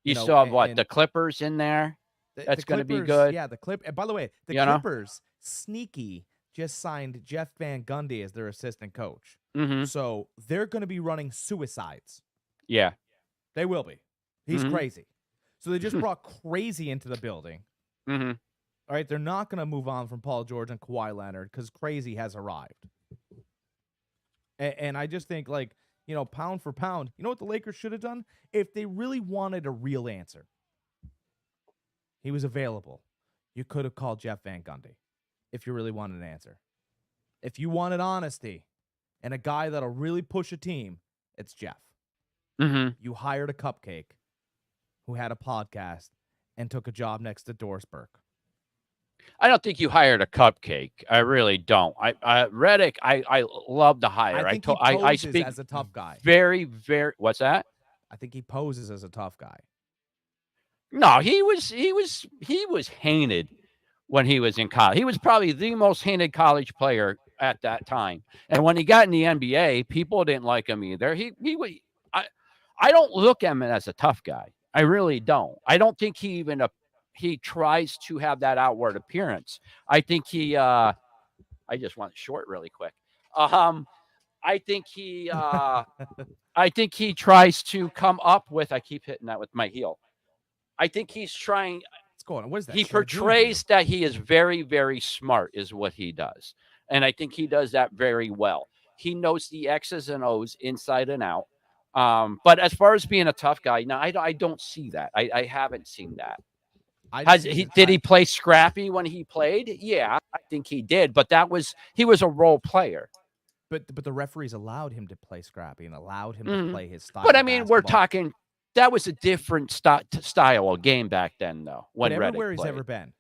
You know, still have what? and- The Clippers in there. The That's gonna be Clippers- good. Yeah, and by the way, the You know? Clippers sneaky just signed Jeff Van Gundy as their assistant coach. Mm-hmm. So they're going to be running suicides. Yeah. They will be. He's Mhm. crazy. So they just brought crazy into the building. Mm-hmm. All right, they're not going to move on from Paul George and Kawhi Leonard because crazy has arrived. And I just think, like, pound for pound, you know what the Lakers should have done? If they really wanted a real answer, he was available. You could have called Jeff Van Gundy if you really wanted an answer. If you wanted honesty and a guy that'll really push a team, it's Jeff. Mm-hmm. You hired a cupcake who had a podcast and took a job next to Doris Burke. I don't think you hired a cupcake. I really don't. Redick, I love the hire. I think he poses I speak as a tough guy. very, very. What's that? I think he poses as a tough guy. No, he was hated when he was in college. He was probably the most hated college player at that time. And when he got in the NBA, people didn't like him either. I don't look at him as a tough guy. I really don't. I don't think he tries to have that outward appearance. I think I just want it short really quick. I think he tries to come up with, I keep hitting that with my heel. I think he's trying. What's going on? What is that? He Should I do portrays that he is very, very smart is what he does. And I think he does that very well. He knows the X's and O's inside and out. But as far as being a tough guy, no, I don't see that. I haven't seen that. Did he play scrappy when he played? Yeah, I think he did. But he was a role player. But the referees allowed him to play scrappy and allowed him to play his style. But I of mean, we're basketball. talking. That was a different style of game back then, though. When But everywhere Redick he's played. ever been,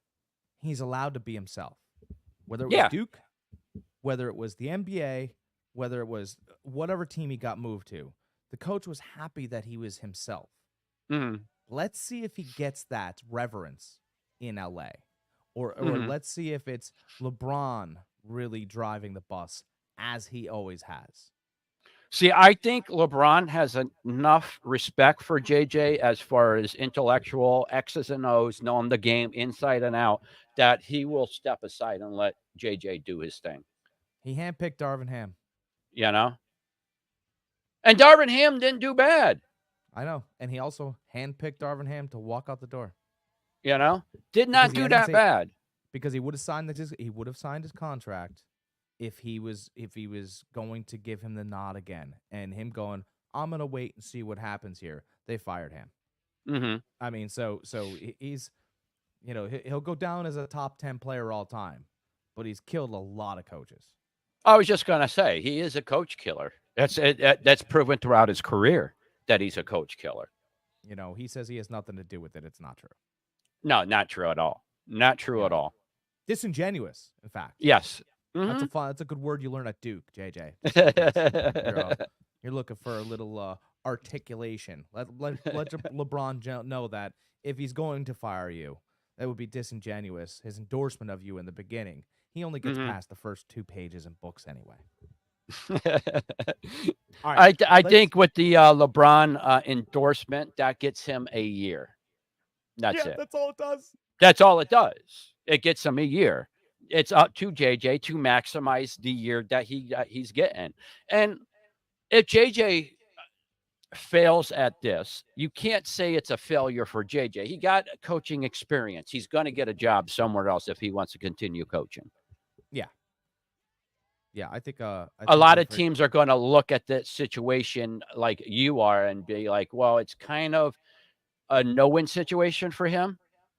he's allowed to be himself. Whether it was Yeah. Duke, whether it was the NBA, whether it was whatever team he got moved to, the coach was happy that he was himself. Mhm. Let's see if he gets that reverence in LA. Or Mhm. let's see if it's LeBron really driving the bus as he always has. See, I think LeBron has enough respect for JJ as far as intellectual X's and O's, knowing the game inside and out, that he will step aside and let JJ do his thing. He handpicked Darvin Ham. You know? And Darvin Ham didn't do bad. I know. And he also handpicked Darvin Ham to walk out the door. You know? Did not Because he do hadn't that said- bad. Because he would have signed his contract if he was going to give him the nod again, and him going, I'm gonna wait and see what happens here. They fired him. Mm-hmm. I mean, so he's, he'll go down as a top 10 player all time, but he's killed a lot of coaches. I was just gonna say he is a coach killer. That's proven throughout his career that he's a coach killer. He says he has nothing to do with it. It's not true. No, not true at all. Not true at all. Disingenuous, in fact. Yes. That's a good word you learn at Duke, JJ. Mhm. You're looking for a little articulation. Let LeBron know that if he's going to fire you, That would be disingenuous. His endorsement of you in the beginning. He only gets past the first 2 pages in books anyway. All right, I think with the LeBron endorsement, that gets him a year. That's it. That's all it does. That's all it does. It gets him a year. It's up to JJ to maximize the year that he's getting. And if JJ fails at this, you can't say it's a failure for JJ. He got coaching experience. He's going to get a job somewhere else if he wants to continue coaching. Yeah, I think a lot of teams are going to look at this situation like you are and be like, well, it's kind of a no-win situation for him.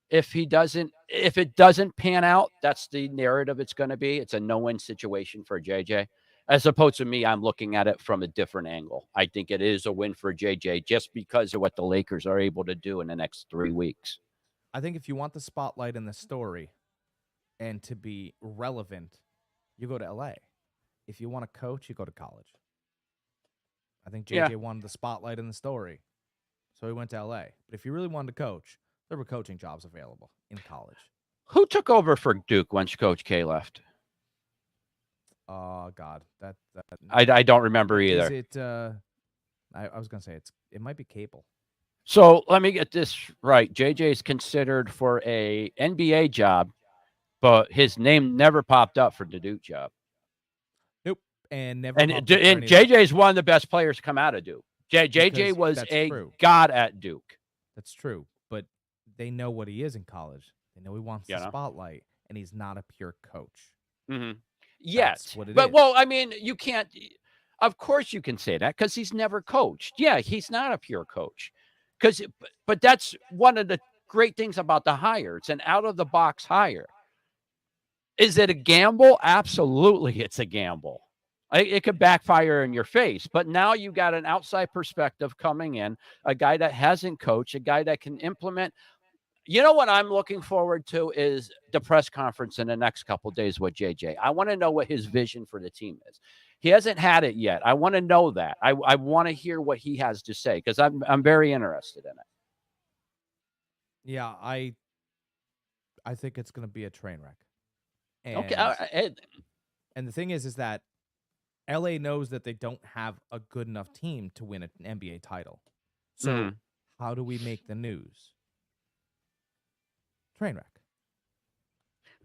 If it doesn't pan out, that's the narrative it's going to be. It's a no-win situation for JJ. As opposed to me, I'm looking at it from a different angle. I think it is a win for JJ just because of what the Lakers are able to do in the next 3 weeks. I think if you want the spotlight in the story and to be relevant, you go to LA. If you want to coach, you go to college. I think JJ wanted the spotlight in the story, so he went to LA. But if you really wanted to coach, there were coaching jobs available in college. Who took over for Duke once Coach K left? Oh God, that I don't remember either. Is it? I was gonna say it might be Cable. So let me get this right. JJ is considered for a NBA job, but his name never popped up for the Duke job. Nope, and never. And JJ is one of the best players to come out of Duke. JJ was a god at Duke. That's true, but they know what he is in college. They know he wants the spotlight, and he's not a pure coach. Mm-hmm. Yes, but well, I mean, you can't. Of course, you can say that because he's never coached. Yeah, he's not a pure coach. But that's one of the great things about the hire. It's an out of the box hire. Is it a gamble? Absolutely, it's a gamble. It could backfire in your face. But now you got an outside perspective coming in, a guy that hasn't coached, a guy that can implement. You know what I'm looking forward to is the press conference in the next couple of days with JJ. I want to know what his vision for the team is. He hasn't had it yet. I want to know that. I want to hear what he has to say because I'm very interested in it. Yeah, I think it's going to be a train wreck. And, okay. And the thing is that LA knows that they don't have a good enough team to win an NBA title. So how do we make the news? Train wreck.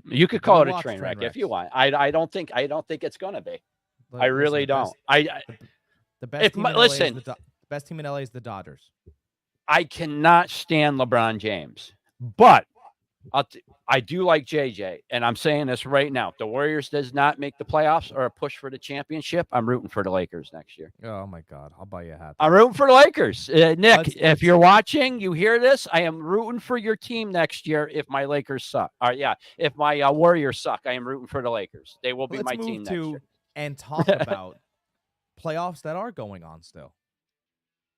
You could call it a train wreck if you want. I don't think it's going to be. I really don't. The best team in LA the best team in LA is the Dodgers. I cannot stand LeBron James, but I do like JJ, and I'm saying this right now. If the Warriors does not make the playoffs or a push for the championship, I'm rooting for the Lakers next year. Oh my God, I'll buy you a hat. I'm rooting for the Lakers. Nick, if you're watching, you hear this, I am rooting for your team next year if my Lakers suck. If my Warriors suck, I am rooting for the Lakers. They will be my team next year. And talk about playoffs that are going on still.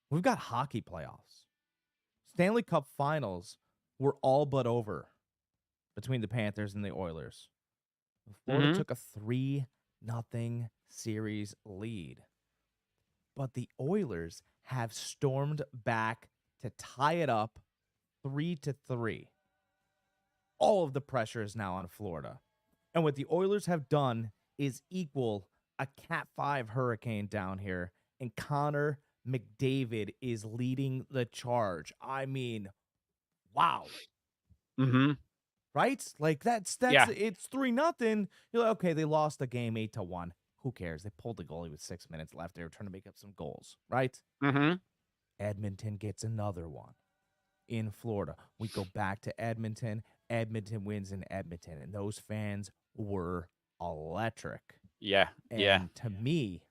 We've got hockey playoffs. Stanley Cup Finals were all but over between the Panthers and the Oilers. Florida took a 3-0 series lead. But the Oilers have stormed back to tie it up 3-3. All of the pressure is now on Florida. And what the Oilers have done is equal a Cat 5 hurricane down here, and Connor McDavid is leading the charge. I mean, wow. Right? Like that's it's 3-0. You're like, okay, they lost the game 8-1. Who cares? They pulled the goalie with 6 minutes left. They were trying to make up some goals, right? Edmonton gets another one in Florida. We go back to Edmonton. Edmonton wins in Edmonton, and those fans were electric. And to me,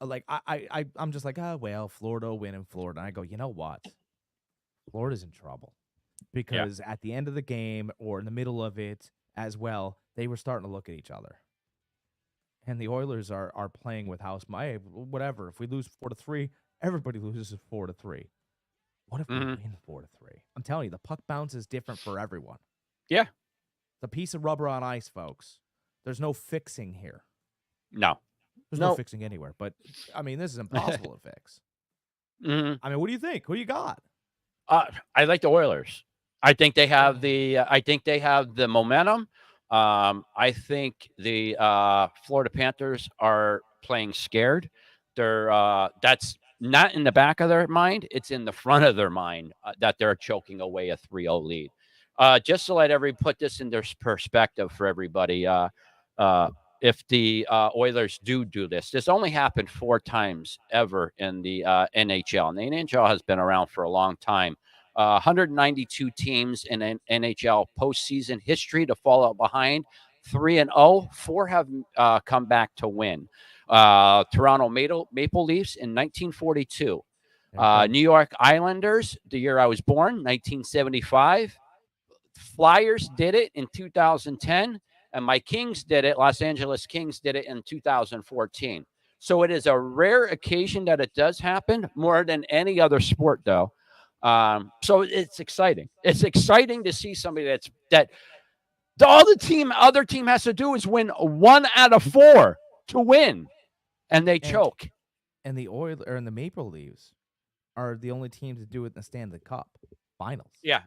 like I'm just like, oh well, Florida will win in Florida. And I go, you know what? Florida's in trouble because at the end of the game or in the middle of it as well, they were starting to look at each other. And the Oilers are playing with house money. Whatever. If we lose 4-3, everybody loses 4-3. What if we win 4-3? I'm telling you, the puck bounce is different for everyone. Yeah. It's a piece of rubber on ice, folks. There's no fixing here. No. There's no fixing anywhere. But, I mean, this is impossible to fix. I mean, what do you think? Who you got? I like the Oilers. I think they have the momentum. I think the Florida Panthers are playing scared. That's not in the back of their mind; it's in the front of their mind that they're choking away a 3-0 lead. Just to let everybody put this in their perspective for everybody, uh, if the Oilers do this only happened 4 times ever in the NHL, and the NHL has been around for a long time. 192 teams in NHL postseason history to fall out behind. 3-0, 4 have come back to win. Toronto Maple Leafs in 1942. New York Islanders, the year I was born, 1975. Flyers did it in 2010, and my Kings did it. Los Angeles Kings did it in 2014. So it is a rare occasion that it does happen, more than any other sport, though. So it's exciting. It's exciting to see somebody that all the other team has to do is win 1 out of 4 to win, and they choke. And the the Maple Leafs are the only team to do it in the Stanley Cup Finals. Yeah.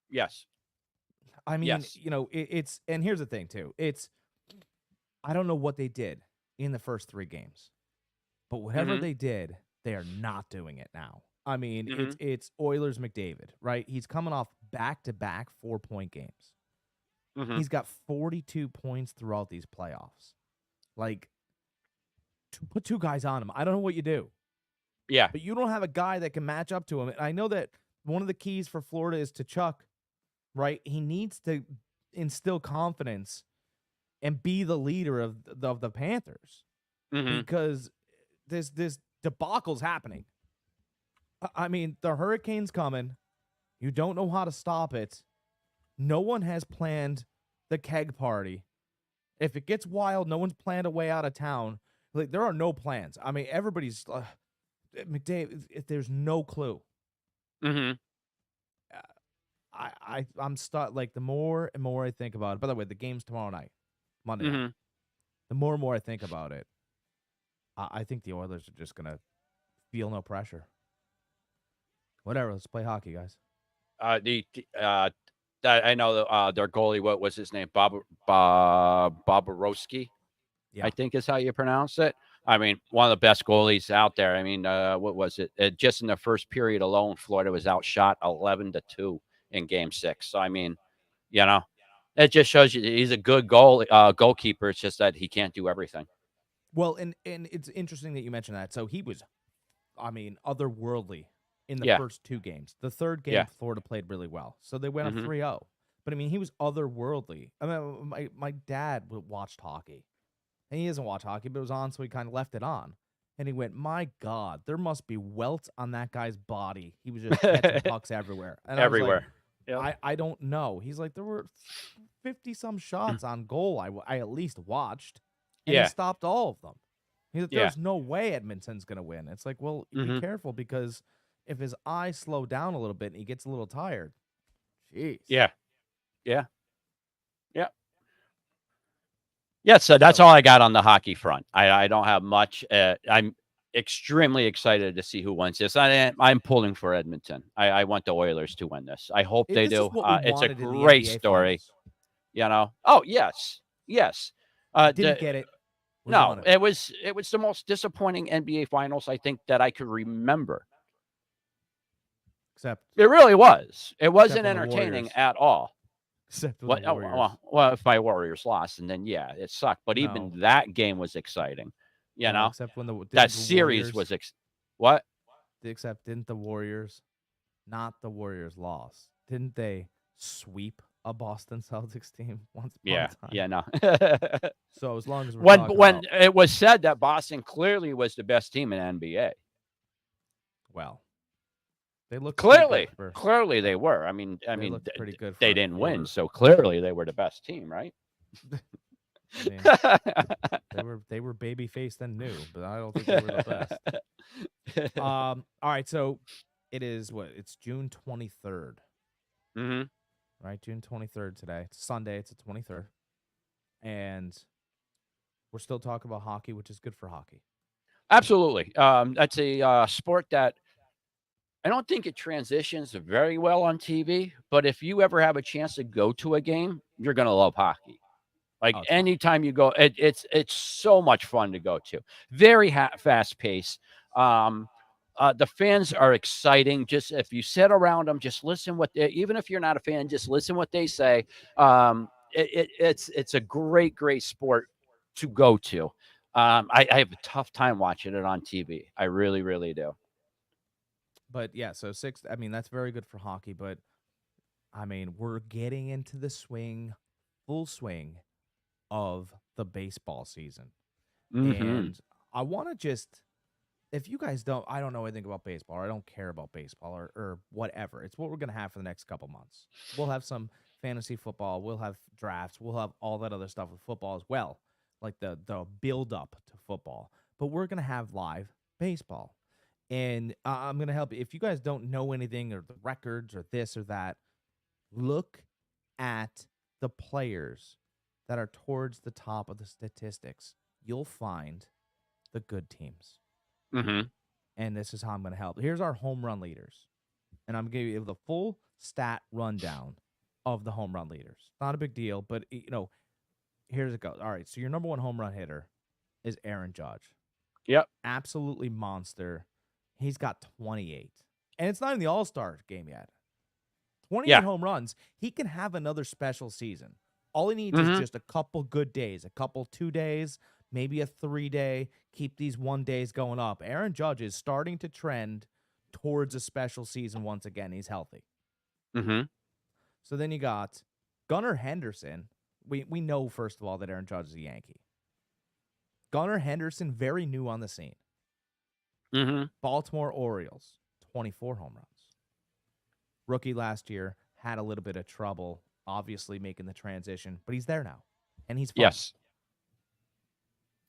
Yes. I mean, Yes. it's and here's the thing too. I don't know what they did in the first 3 games, but whatever they did, they are not doing it now. I mean, it's Oilers McDavid, right? He's coming off back-to-back 4-point games. He's got 42 points throughout these playoffs. Like, put 2 guys on him. I don't know what you do. Yeah. But you don't have a guy that can match up to him. And I know that one of the keys for Florida is to Chuck, right? He needs to instill confidence and be the leader of the Panthers because this debacle's happening. I mean, the hurricane's coming. You don't know how to stop it. No one has planned the keg party. If it gets wild, no one's planned a way out of town. Like, there are no plans. I mean, everybody's McDavid. There's no clue. I'm stuck. Like, the more and more I think about it. By the way, the game's tomorrow night, Monday night. The more and more I think about it, I think the Oilers are just gonna feel no pressure. Whatever. Let's play hockey, guys. I know their goalie. What was his name? Bobrovsky. Yeah. I think is how you pronounce it. I mean, one of the best goalies out there. I mean, what was it? Just in the first period alone, Florida was outshot 11-2 in Game 6. So I mean, it just shows you he's a good goalkeeper. It's just that he can't do everything. Well, and it's interesting that you mentioned that. So he was, I mean, otherworldly in the first 2 games. The third game, Florida played really well. So they went up 3-0. But, I mean, he was otherworldly. I mean, my dad watched hockey. And he doesn't watch hockey, but it was on, so he kind of left it on. And he went, my God, there must be welts on that guy's body. He was just catching pucks everywhere. And everywhere. I was like, I don't know. He's like, there were 50-some shots on goal I at least watched. And he stopped all of them. He's like, there's no way Edmonton's going to win. It's like, well, be careful, because if his eyes slow down a little bit and he gets a little tired, jeez. Yeah. So that's all I got on the hockey front. I don't have much. I'm extremely excited to see who wins this. I'm pulling for Edmonton. I want the Oilers to win this. I hope they do. It's a great story. Finals. Oh, yes. Didn't get it. No, it was the most disappointing NBA Finals I think that I could remember. Except it really was. It wasn't entertaining at all. Except when the Warriors. Well, if my Warriors lost, and then it sucked. But even that game was exciting. Except when that series was what? Except didn't the Warriors, not the Warriors, lost? Didn't they sweep a Boston Celtics team once upon a time? No. So as long as we're when it was said that Boston clearly was the best team in NBA. Well, they look clearly they were. I mean, pretty good. They didn't win, so clearly they were the best team, right? I mean, they were baby faced and new, but I don't think they were the best. All right, so it is it's June 23rd. Right, June 23rd today. It's Sunday. It's the 23rd, and we're still talking about hockey, which is good for hockey. Absolutely. That's a sport that I don't think it transitions very well on TV, but if you ever have a chance to go to a game, you're gonna love hockey. Like Oh, it's fun. anytime you go, it's so much fun to go to. Very fast pace. Um, the fans are exciting. Just if you sit around them, just listen what they. Even if you're not a fan, just listen what they say. It's a great sport to go to. I have a tough time watching it on TV. I really do. But yeah, so six. I mean, that's very good for hockey. But I mean, we're getting into the full swing of the baseball season, Hmm. and I want to just. If you guys don't, I don't know anything about baseball, or I don't care about baseball, or whatever. It's what we're gonna have for the next couple months. We'll have some fantasy football. We'll have drafts. We'll have all that other stuff with football as well, like the build up to football. But we're gonna have live baseball, and I'm gonna help you. If you guys don't know anything or the records or this or that, look at the players that are towards the top of the statistics. You'll find the good teams. Hmm. And this is how I'm going to help. Here's our home run leaders. And I'm going to give you the full stat rundown of the home run leaders. Not a big deal, but, here's it goes. All right, so your number one home run hitter is Aaron Judge. Yep. Absolutely monster. He's got 28. And it's not in the All-Star game yet. 28 Yeah. home runs. He can have another special season. All he needs Mhm. is just a couple good days, a couple 2 days, maybe a 3-day. Keep these 1 days going up. Aaron Judge is starting to trend towards a special season once again. He's healthy. Hmm. So then you got Gunnar Henderson. We know, first of all, that Aaron Judge is a Yankee. Gunnar Henderson, very new on the scene. Hmm. Baltimore Orioles, 24 home runs. Rookie last year, had a little bit of trouble, obviously making the transition, but he's there now, and he's fun. Yes.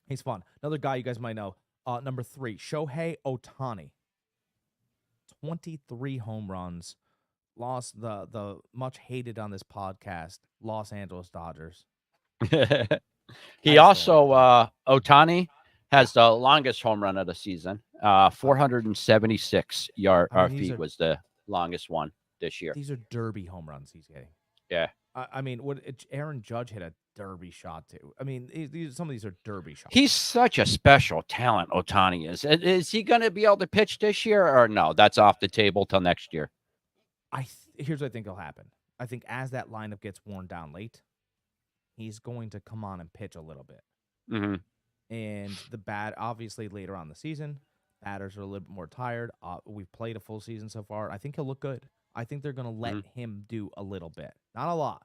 He's fun. Another guy you guys might know, number 3, Shohei Ohtani. 23 home runs. Lost the much hated on this podcast Los Angeles Dodgers. He I just also don't like Otani has the longest home run of the season. 476 these feet are was the longest one this year. these are derby home runs he's getting. Yeah. I mean, Aaron Judge hit a derby shot too. I mean, some of these are derby shots. He's such a special talent, Otani is. Is he going to be able to pitch this year or no? That's off the table till next year. Here's what I think will happen. I think as that lineup gets worn down late, he's going to come on and pitch a little bit. Hmm. And obviously later on in the season, batters are a little bit more tired. We've played a full season so far. I think he'll look good. I think they're going to let him do a little bit. Not a lot.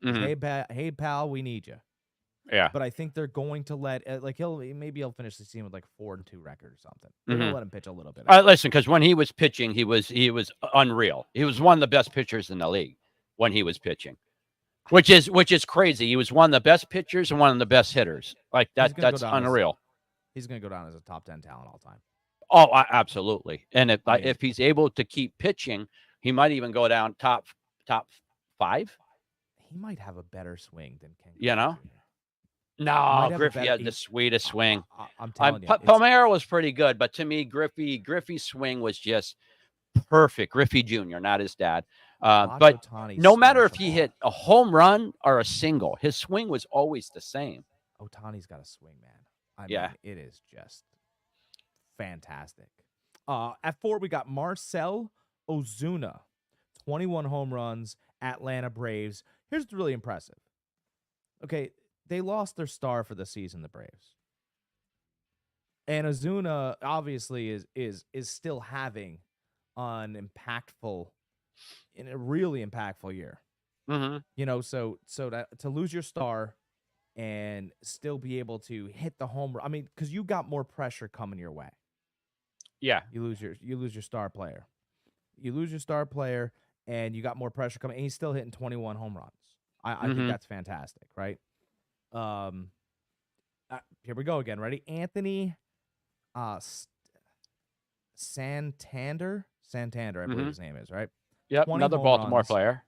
Hmm. Hey, pal, we need you. Yeah. But I think they're going to let he'll finish the season with like 4-2 record or something. They're going to let him pitch a little bit. Listen, because when he was pitching, he was unreal. He was one of the best pitchers in the league when he was pitching, which is crazy. He was one of the best pitchers and one of the best hitters. Like that's unreal. He's going to go down as a top 10 talent all time. Oh, absolutely. And if he's able to keep pitching, he might even go down top 5. He might have a better swing than Ken. You know? Jr. No, Griffey had the sweetest swing. I'm telling you. Palmeiro was pretty good, but to me, Griffey's swing was just perfect. Griffey Jr., not his dad. But Ohtani no matter if smash the he ball. hit a home run or a single, his swing was always the same. Ohtani's got a swing, man. I Yeah. mean, it is just fantastic. At 4, we got Marcell Ozuna, 21 home runs, Atlanta Braves. Here's what's really impressive. Okay, they lost their star for the season, the Braves. And Ozuna obviously is still having an in a really impactful year. Mm-hmm. So to lose your star and still be able to hit the home run. I mean, because you got more pressure coming your way. Yeah. You lose your star player. You lose your star player, and you got more pressure coming, and he's still hitting 21 home runs. I think that's fantastic, right? Here we go again. Ready? Anthony Santander, I believe his name is, right? Yep, 20 another home Baltimore runs. player.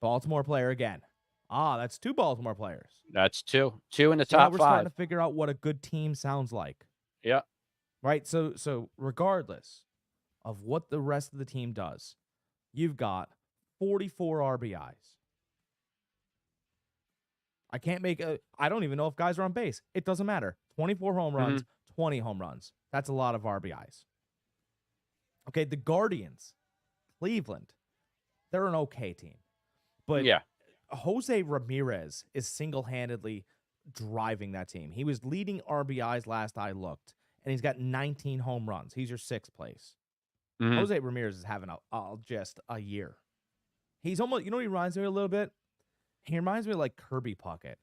Baltimore player again. That's 2 Baltimore players. That's 2 in the So now top we're starting 5. to figure out what a good team sounds like. Yeah. Right? So regardless of what the rest of the team does, you've got 44 RBIs. I can't make I don't even know if guys are on base. It doesn't matter. 24 home runs, 20 home runs. That's a lot of RBIs. Okay, the Guardians, Cleveland, they're an okay team. But Yeah. Jose Ramirez is single-handedly driving that team. He was leading RBIs last I looked, and he's got 19 home runs. He's your 6th place. Mhm. Jose Ramirez is having just a year. He's almost, you know what he reminds me of a little bit? He reminds me of like Kirby Puckett.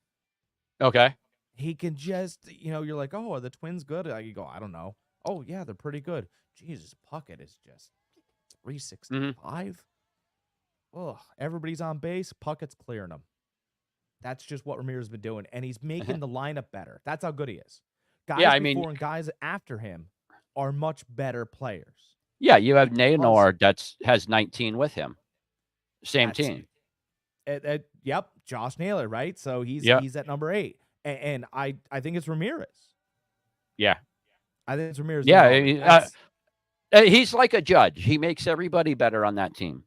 Okay. He can just, you're like, oh, are the Twins good? You go, I don't know. Oh, yeah, they're pretty good. Jesus, Puckett is just 365. Oh, everybody's on base. Puckett's clearing them. That's just what Ramirez has been doing, and he's making the lineup better. That's how good he is. Guys before and guys after him are much better players. Yeah, you have Naylor has 19 with him. Same team. Yep, Josh Naylor, right? So he's at number 8, and I think it's Ramirez. Yeah, I think it's Ramirez. Yeah, he's like a judge. He makes everybody better on that team.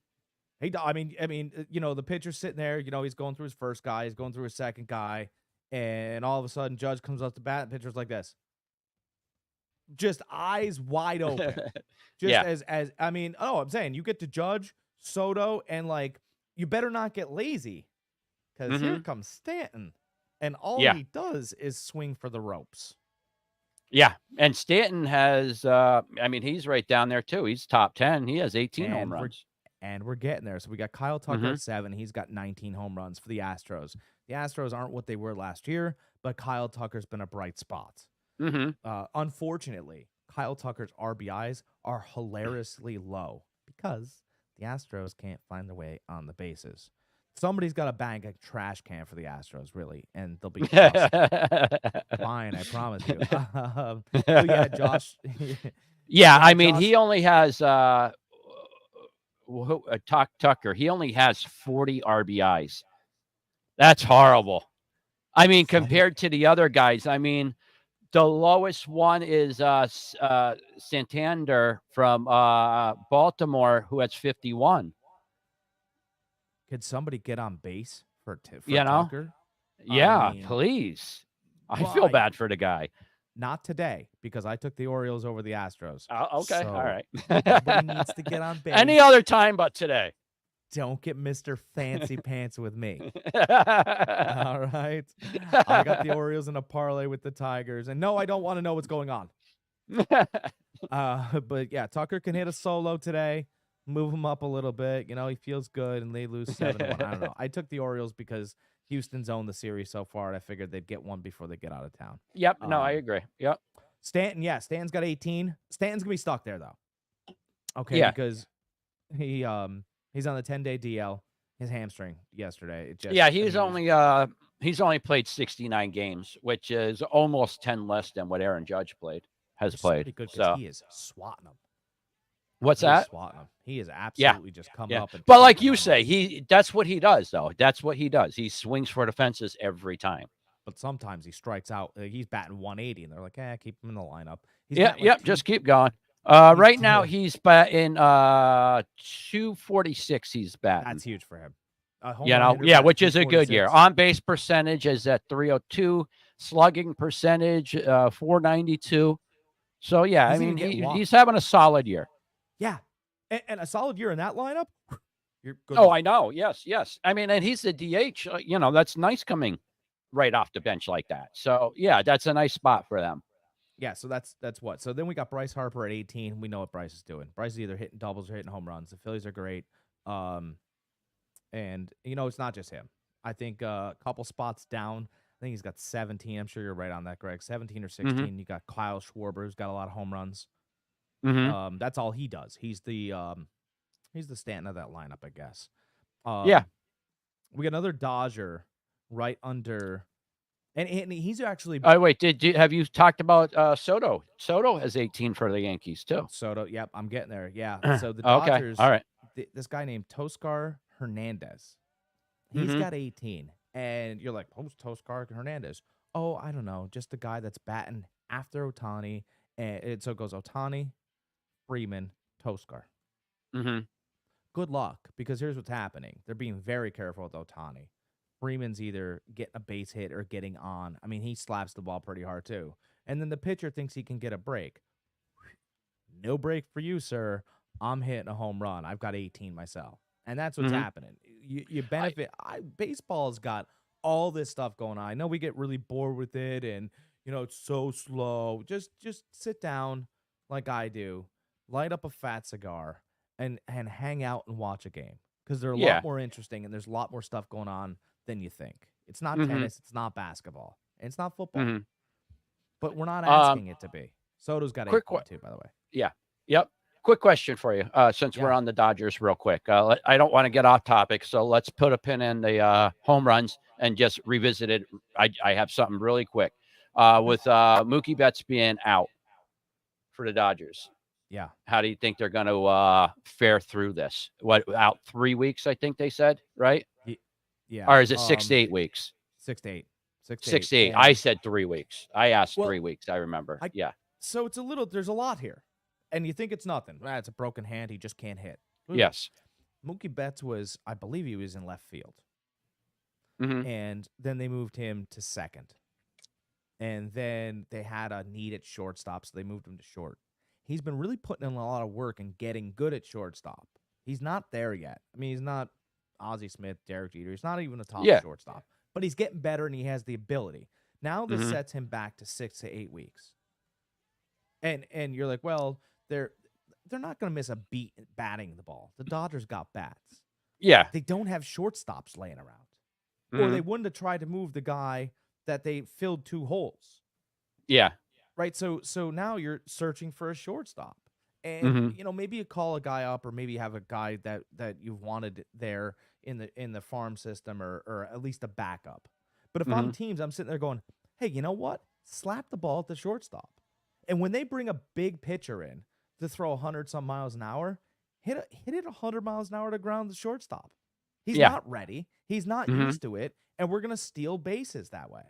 I mean, the pitcher's sitting there. He's going through his first guy. He's going through his second guy, and all of a sudden, Judge comes up to bat, and the pitcher's like this, just eyes wide open. I'm saying you get to Judge, Soto, and like you better not get lazy, because here comes Stanton, and all he does is swing for the ropes. Yeah, and Stanton has, he's right down there too. He's top 10. He has 18 home runs. And we're getting there. So we got Kyle Tucker at 7. He's got 19 home runs for the Astros. The Astros aren't what they were last year, but Kyle Tucker's been a bright spot. Unfortunately, Kyle Tucker's RBIs are hilariously low because the Astros can't find their way on the bases. Somebody's got to bang a trash can for the Astros, really, and they'll be fine, I promise you. So yeah, Josh. Josh, he only has Tucker. He only has 40 RBIs. That's horrible. Compared to the other guys, the lowest one is Santander from Baltimore, who has 51. Could somebody get on base for you know? Tucker? Yeah, please. I feel bad for the guy. Not today, because I took the Orioles over the Astros. Okay, so all right. Nobody needs to get on base. Any other time but today. Don't get Mr. Fancy Pants with me. All right. I got the Orioles in a parlay with the Tigers. And no, I don't want to know what's going on. But yeah, Tucker can hit a solo today. Move him up a little bit. He feels good, and they lose 7-1. I don't know. I took the Orioles because Houston's owned the series so far, and I figured they'd get one before they get out of town. Yep. No, I agree. Yep. Stanton's got 18. Stanton's gonna be stuck there though. Okay, because he's on the 10-day DL. His hamstring yesterday. He's only played 69 games, which is almost 10 less than what Aaron Judge played. Pretty good, so he is swatting them. What's that? Swatting them. He is absolutely just coming up. But like you say, that's what he does, though. That's what he does. He swings for the fences every time. But sometimes he strikes out. He's batting 180, and they're like, keep him in the lineup. Just keep going. Right now, he's batting 246. He's batting. That's huge for him. Which is a good year. On base percentage is at 302. Slugging percentage 492. So he's having a solid year. Yeah, and a solid year in that lineup. You're good. I know. Yes. And he's the DH. That's nice coming right off the bench like that. So yeah, that's a nice spot for them. Yeah, so that's what. So then we got Bryce Harper at 18. We know what Bryce is doing. Bryce is either hitting doubles or hitting home runs. The Phillies are great. And it's not just him. I think a couple spots down. I think he's got 17. I'm sure you're right on that, Greg. 17 or 16. You got Kyle Schwarber, who's got a lot of home runs. That's all he does. He's the Stanton of that lineup, I guess. We got another Dodger right under, and he's actually. Oh wait, have you talked about Soto? Soto has 18 for the Yankees too. Soto, yep, I'm getting there. Yeah, so the Dodgers. All right. This guy named Toscar Hernandez, he's got 18, and you're like, who's Toscar Hernandez? Oh, I don't know, just the guy that's batting after Ohtani, and so it goes Ohtani, Freeman, toe scar. Mm-hmm. Good luck, because here's what's happening. They're being very careful with Ohtani. Freeman's either getting a base hit or getting on. I mean, he slaps the ball pretty hard too. And then the pitcher thinks he can get a break. No break for you, sir. I'm hitting a home run. I've got 18 myself. And that's what's happening. You benefit. Baseball's got all this stuff going on. I know we get really bored with it, and it's so slow. Just sit down like I do, light up a fat cigar, and hang out and watch a game, because they're a lot more interesting and there's a lot more stuff going on than you think. It's not tennis, it's not basketball, and it's not football. But we're not asking it to be. Soto's got 8.2, by the way. Yeah. Yep. Quick question for you, since we're on the Dodgers real quick. I don't want to get off topic, so let's put a pin in the home runs and just revisit it. I have something really quick. With Mookie Betts being out for the Dodgers. Yeah. How do you think they're going to fare through this? Out 3 weeks, I think they said, right? Yeah. Or is it 6 to 8 weeks? 6 to 8. 6 to 8. I said 3 weeks. I asked 3 weeks. I remember. So there's a lot here. And you think it's nothing. It's a broken hand. He just can't hit. Ooh. Yes. Mookie Betts I believe he was in left field. Mm-hmm. And then they moved him to second. And then they had a need at shortstop, so they moved him to short. He's been really putting in a lot of work and getting good at shortstop. He's not there yet. I mean, he's not Ozzie Smith, Derek Jeter. He's not even a top shortstop. But he's getting better, and he has the ability. Now this sets him back to 6 to 8 weeks. And you're like, well, they're not going to miss a beat batting the ball. The Dodgers got bats. Yeah. They don't have shortstops laying around. Or they wouldn't have tried to move the guy that they filled 2 holes. Yeah. Right? So now you're searching for a shortstop. And maybe you call a guy up, or maybe you have a guy that you've wanted there in the farm system, or at least a backup. But if I'm teams, I'm sitting there going, hey, you know what? Slap the ball at the shortstop. And when they bring a big pitcher in to throw 100-some miles an hour, hit it 100 miles an hour to ground the shortstop. He's not ready. He's not used to it, and we're gonna steal bases that way.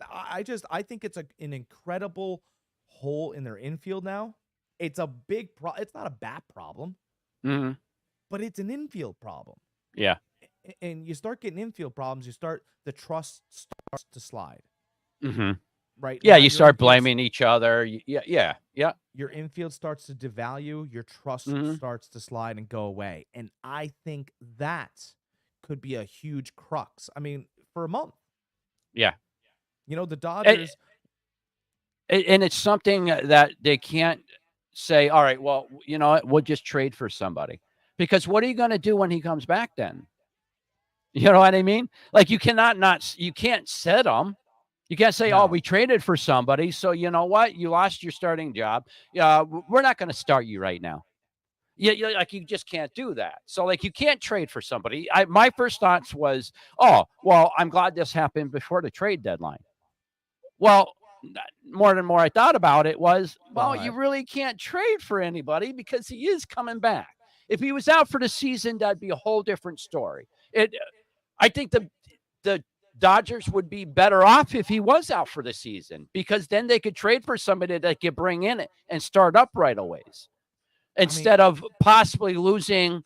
I think it's an incredible hole in their infield now. It's a big it's not a bat problem, but it's an infield problem. Yeah. And you start getting infield problems, the trust starts to slide. Right? Yeah, you start blaming each other. Yeah. Your infield starts to devalue, your trust starts to slide and go away. And I think that could be a huge crux. I mean, for a month. Yeah. The Dodgers. And it's something that they can't say, all right, well, you know what, we'll just trade for somebody. Because what are you going to do when he comes back then? You know what I mean? Like, you can't set him. You can't say, oh, we traded for somebody, so you know what? You lost your starting job. We're not going to start you right now. Like, you just can't do that. So, like, you can't trade for somebody. My first thoughts was, oh, well, I'm glad this happened before the trade deadline. Well, more and more I thought about it was, well, you really can't trade for anybody because he is coming back. If he was out for the season, that'd be a whole different story. I think the Dodgers would be better off if he was out for the season, because then they could trade for somebody that could bring in it and start up right away, instead of possibly losing,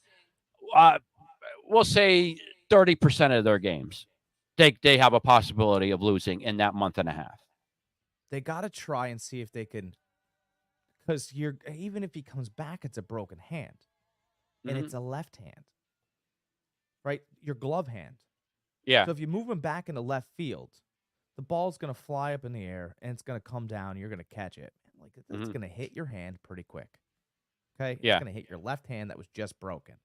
we'll say 30% of their games. They have a possibility of losing in that month and a half. They got to try and see if they can, because even if he comes back, it's a broken hand, and it's a left hand, right? Your glove hand. Yeah. So if you move him back into left field, the ball's going to fly up in the air, and it's going to come down. You're going to catch it. Like, that's going to hit your hand pretty quick. Okay? Yeah. It's going to hit your left hand that was just broken.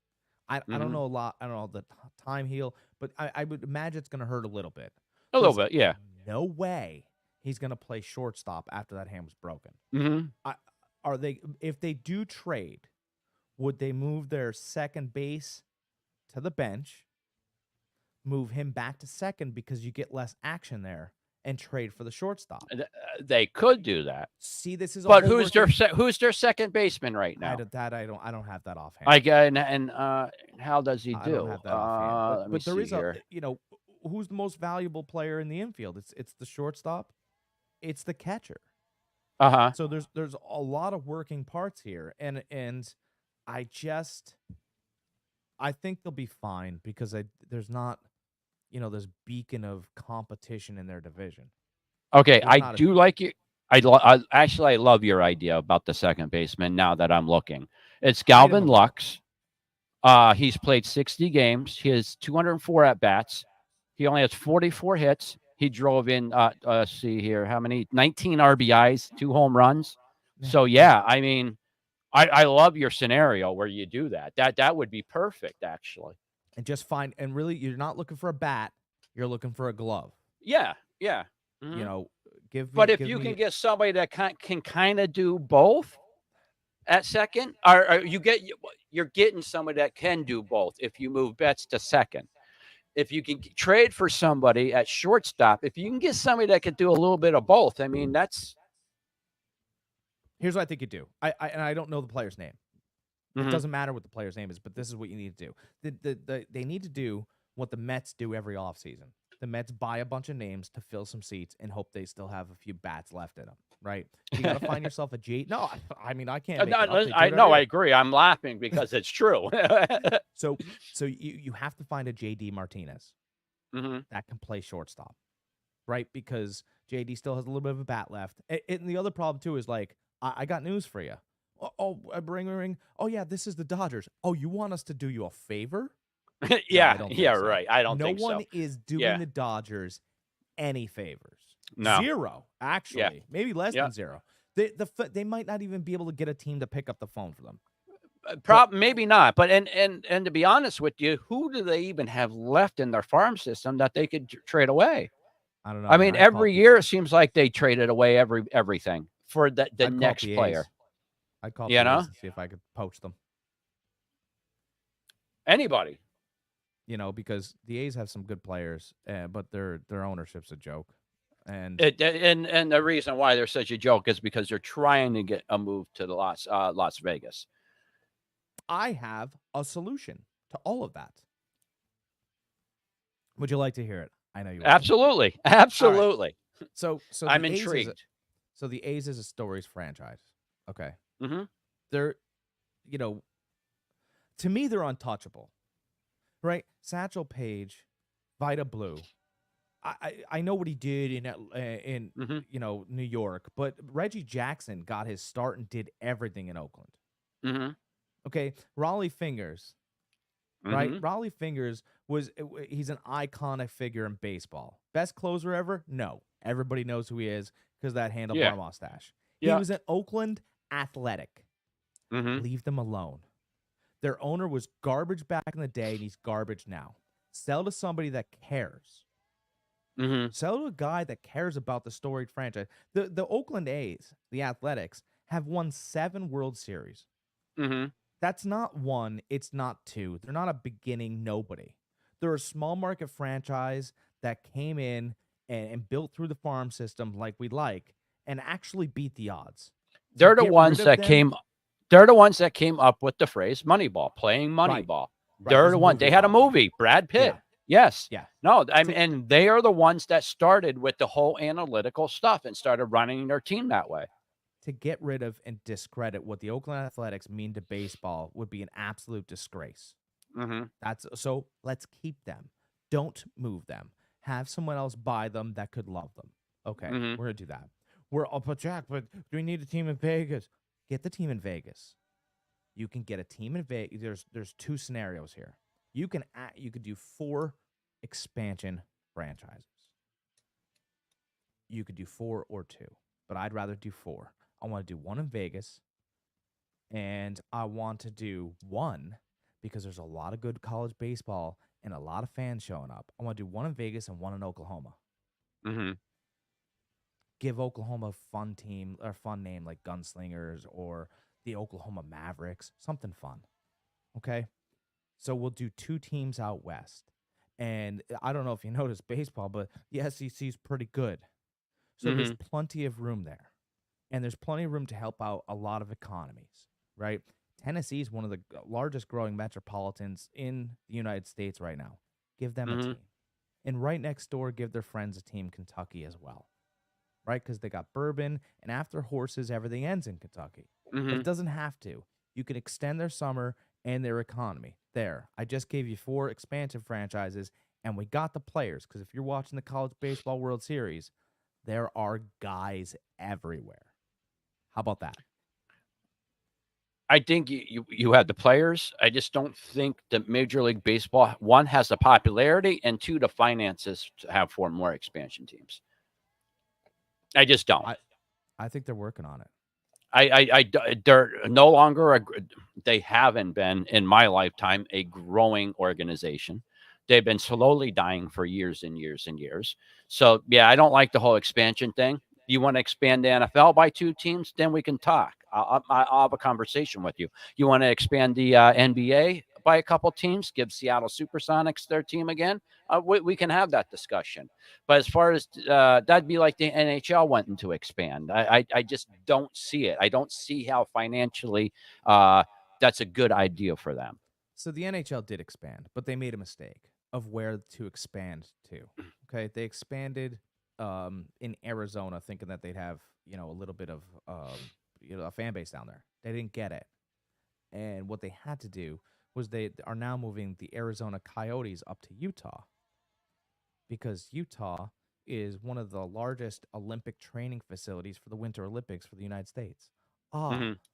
I don't know a lot. I don't know the time heal, but I would imagine it's going to hurt a little bit. A little bit, yeah. No way he's going to play shortstop after that hand was broken. If they do trade, would they move their second base to the bench, move him back to second because you get less action there, and trade for the shortstop? They could do that. See, this is. But who's their second baseman right now? I don't have that offhand. And how does he do? I don't have that offhand. But there is here. Who's the most valuable player in the infield? It's the shortstop. It's the catcher. Uh-huh. So there's a lot of working parts here, and I think they'll be fine because there's not, this beacon of competition in their division. Okay, There's I not a do like you. Actually, I love your idea about the second baseman. Now that I'm looking, it's fight 'em Galvin a little. Lux. He's played 60 games. He has 204 at bats. He only has 44 hits. He drove in. Let's see here, how many? 19 RBIs, 2 home runs. Yeah. So yeah, I mean, I love your scenario where you do that. That would be perfect, actually. And just find, and really, you're not looking for a bat. You're looking for a glove. Yeah, yeah. You Mhm. know, give me. But if give you me, can get somebody that can kind of do both at second, or you're getting somebody that can do both if you move Betts to second. If you can trade for somebody at shortstop, if you can get somebody that could do a little bit of both, I mean, that's Here's what I think you do. And I don't know the player's name. It Mhm. doesn't matter what the player's name is, but this is what you need to do. They need to do what the Mets do every offseason. The Mets buy a bunch of names to fill some seats and hope they still have a few bats left in them, right? You got to find yourself a J. No, I mean, I can't make No, it up. They do I it know, every I year. agree. I'm laughing because it's true. So you have to find a JD Martinez Mhm. that can play shortstop, right? Because JD still has a little bit of a bat left. And the other problem too is like, I got news for you. I bring a ring. Oh yeah, this is the Dodgers. Oh, you want us to do you a favor? No, I Yeah, don't yeah, think so. right. I don't No think one so. is doing Yeah. the Dodgers any favors. No. 0, actually, maybe less Yeah. than 0. They might not even be able to get a team to pick up the phone for them. Maybe not, but and to be honest with you, who do they even have left in their farm system that they could trade away? I don't know, I man. mean, every year it seems like they traded away everything for the I'd call up next the player. A's. I'd call up You the A's know, and see if I could poach them. anybody. Because the A's have some good players, but their ownership's a joke. And And the reason why they're such a joke is because they're trying to get a move to the Las Vegas. I have a solution to all of that. Would you like to hear it? I know you would. Absolutely, absolutely. So I'm the A's intrigued. so the A's is a Stories franchise. Okay. Hmm. They're, to me, they're untouchable, right? Satchel Paige, Vida Blue. I know what he did in Hmm. New York, but Reggie Jackson got his start and did everything in Oakland. Hmm. Okay, Raleigh Fingers, right? Hmm. Raleigh Fingers he's an iconic figure in baseball. Best closer ever? No. Everybody knows who he is because that handlebar Yeah. mustache. He Yeah. was an Oakland Athletic. Hmm. Leave them alone. Their owner was garbage back in the day, and he's garbage now. Sell to somebody that cares. Hmm. Sell to a guy that cares about the storied franchise. The Oakland A's, the Athletics, have won 7 World Series. Hmm. That's not 1. It's not 2. They're not a beginning nobody. They're a small market franchise that came in and built through the farm system like we like and actually beat the odds. They're the Get ones rid of that them- came. They're the ones that came up with the phrase "Moneyball," playing Right. Moneyball. Right, They're there's the a one. movie They had a about it. movie, Brad Pitt. Yeah. Yes. Yeah. No, and they are the ones that started with the whole analytical stuff and started running their team that way. To get rid of and discredit what the Oakland Athletics mean to baseball would be an absolute disgrace. Hmm. So let's keep them. Don't move them. Have someone else buy them that could love them. Okay, Mhm. we're gonna do that. But Jack, but do we need a team in Vegas? Get the team in Vegas. You can get a team in Vegas. There's 2 scenarios here. You could do 4 expansion franchises. You could do 4 or 2, but I'd rather do 4. I want to do 1 in Vegas, and I want to do 1 because there's a lot of good college baseball and a lot of fans showing up. I want to do 1 in Vegas and 1 in Oklahoma. Hmm. Give Oklahoma a fun team or fun name like Gunslingers or the Oklahoma Mavericks, something fun. Okay? So we'll do 2 teams out west. And I don't know if you noticed baseball, but the SEC is pretty good. So there's plenty of room there. And there's plenty of room to help out a lot of economies, right? Tennessee is one of the largest growing metropolitans in the United States right now. Give them a team. And right next door, give their friends a team, Kentucky, as well, right? Because they got bourbon, and after horses, everything ends in Kentucky. But it doesn't have to. You can extend their summer and their economy. There, I just gave you 4 expansion franchises, and we got the players. Because if you're watching the College Baseball World Series, there are guys everywhere. How about that? I think you have the players. I just don't think that Major League Baseball, one, has the popularity, and two, the finances to have 4 more expansion teams. I just don't. I think they're working on it. They're no longer they haven't been in my lifetime a growing organization. They've been slowly dying for years and years and years. So yeah, I don't like the whole expansion thing. You want to expand the NFL by 2 teams, then we can talk. I'll have a conversation with you. You want to expand the NBA by a couple teams, give Seattle Supersonics their team again? We can have that discussion. But as far as that'd be like the NHL wanting to expand. I just don't see it. I don't see how financially that's a good idea for them. So the NHL did expand, but they made a mistake of where to expand to. Okay, they expanded in Arizona, thinking that they'd have a little bit of a fan base down there. They didn't get it, and what they had to do was they are now moving the Arizona Coyotes up to Utah, because Utah is one of the largest Olympic training facilities for the Winter Olympics for the United States.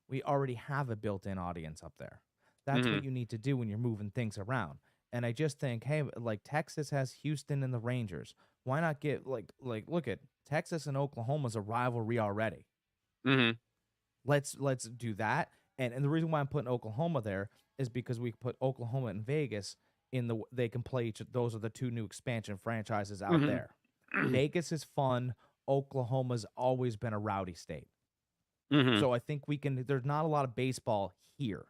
We already have a built-in audience up there. That's what you need to do when you're moving things around. And I just think, hey, like Texas has Houston and the Rangers. Why not get like look at Texas and Oklahoma's a rivalry already. Let's do that. And the reason why I'm putting Oklahoma there is because we put Oklahoma and Vegas they can play each. Those are the 2 new expansion franchises out there. Vegas is fun. Oklahoma's always been a rowdy state. So I think we can. There's not a lot of baseball here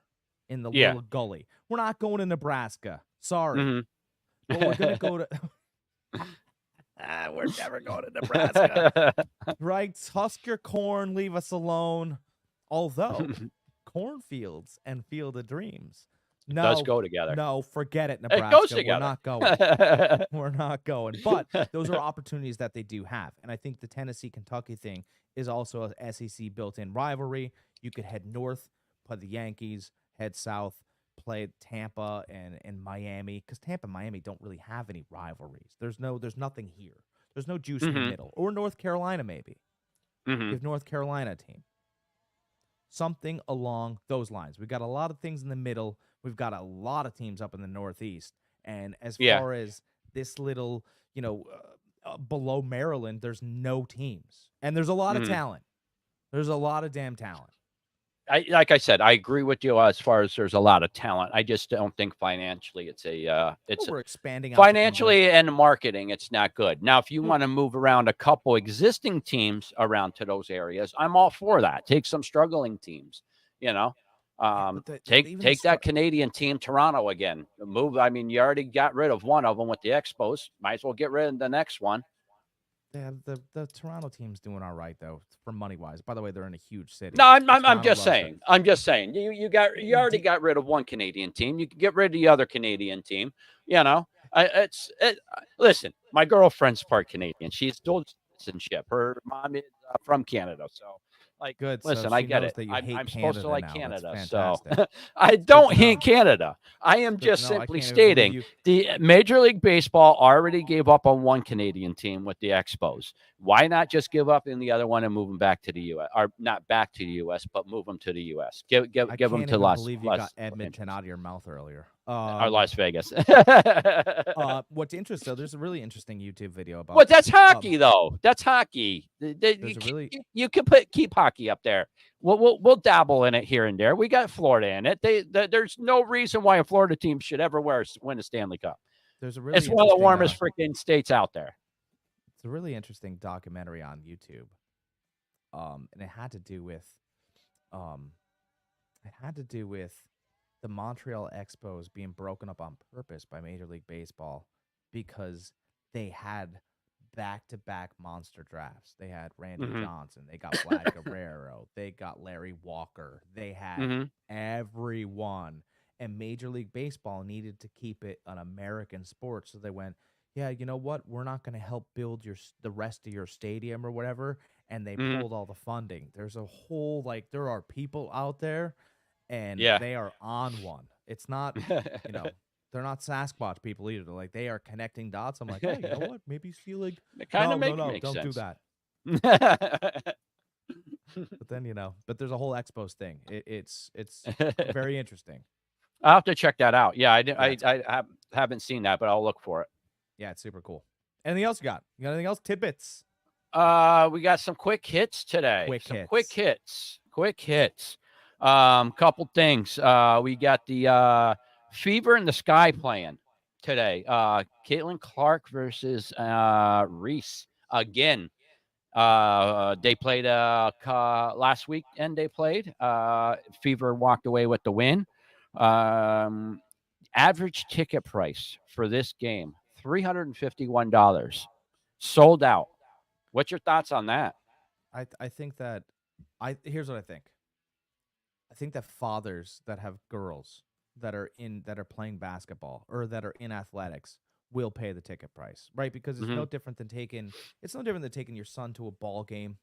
in the little gully. We're not going to Nebraska. Sorry. But we're going to go to... we're never going to Nebraska. Right? Husk your corn. Leave us alone. Although, cornfields and Field of Dreams. No, does go together. No, forget it, Nebraska. It goes together. We're not going. We're not going. But those are opportunities that they do have. And I think the Tennessee-Kentucky thing is also a SEC built-in rivalry. You could head north, play the Yankees, head south, play Tampa and Miami, because Tampa and Miami don't really have any rivalries. There's nothing here. There's no juice in the middle. Or North Carolina, maybe. Give North Carolina a team. Something along those lines. We've got a lot of things in the middle. We've got a lot of teams up in the Northeast. And as far as this little, below Maryland, there's no teams. And there's a lot of talent. There's a lot of damn talent. Like I said, I agree with you as far as there's a lot of talent. I just don't think financially we're expanding financially and marketing. It's not good. Now, if you want to move around a couple existing teams around to those areas, I'm all for that. Take some struggling teams, take that Canadian team, Toronto again. Move. I mean, you already got rid of one of them with the Expos. Might as well get rid of the next one. Yeah, the Toronto team's doing all right though, for money wise. By the way, they're in a huge city. No, I'm just saying. I'm just saying. You already got rid of one Canadian team. You can get rid of the other Canadian team. Listen, my girlfriend's part Canadian. She's dual citizenship. Her mom is from Canada, so. Like, good. Listen, so I get it. I'm supposed to like now. Canada, so I don't hate Canada. I am just simply stating the Major League Baseball already gave up on one Canadian team with the Expos. Why not just give up in the other one and move them back to the U.S. or not back to the U.S. but move them to the U.S. Give them to Las. I believe you got Edmonton out of your mouth earlier. Or Las Vegas. What's interesting? There's a really interesting YouTube video about. Well, that's hockey, though. That's hockey. You can keep hockey up there. We'll dabble in it here and there. We got Florida in it. There's no reason why a Florida team should ever win a Stanley Cup. It's one of the warmest freaking states out there. It's a really interesting documentary on YouTube, and it had to do with the Montreal Expos being broken up on purpose by Major League Baseball because they had back-to-back monster drafts. They had Randy Johnson. They got Vlad Guerrero. They got Larry Walker. They had everyone. And Major League Baseball needed to keep it an American sport. So they went, yeah, you know what? We're not going to help build the rest of your stadium or whatever. And they pulled all the funding. There's a whole, there are people out there. and Yeah. they are on one. It's not, you know, they're not Sasquatch people either. They're like, they are connecting dots. I'm like, oh, you know what? Maybe see like, It kind of no, makes don't do sense. that. But then, but there's a whole Expos thing. It's very interesting. I'll have to check that out. Yeah, Yeah, it's, haven't seen that, but I'll look for it. yeah, it's super cool. Anything else you got? You got anything else? Tidbits. We got some quick hits today. Quick hits. Couple things. We got the Fever in the Sky playing today. Caitlin Clark versus Reese again. They played last week, and they played. Fever walked away with the win. Average ticket price for this game $351. Sold out. What's your thoughts on that? I think that here's what I think. I think that fathers that have girls that are playing basketball or that are in athletics will pay the ticket price, right? Because it's no different than taking your son to a ball game,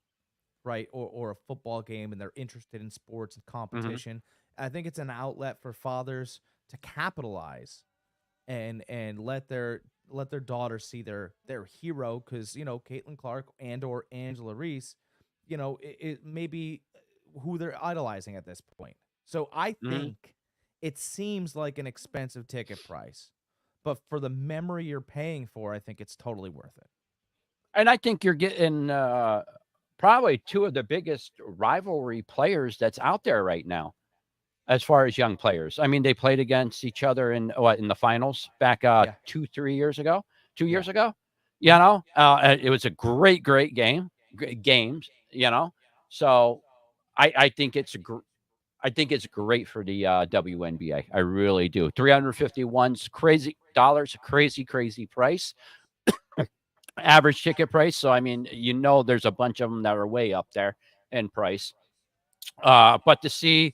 right? Or a football game, and they're interested in sports and competition. I think it's an outlet for fathers to capitalize and let their daughter see their hero, because Caitlin Clark and or Angela Reese, it may be who they're idolizing at this point. So I think it seems like an expensive ticket price, but for the memory you're paying for, I think it's totally worth it. And I think you're getting probably two of the biggest rivalry players that's out there right now, as far as young players. I mean, they played against each other in the finals back 2-3 years ago. 2 years ago, it was a great game, games. So I think it's great for the WNBA. I really do. 351's crazy dollars, crazy price. Average ticket price. So I mean, there's a bunch of them that are way up there in price. But to see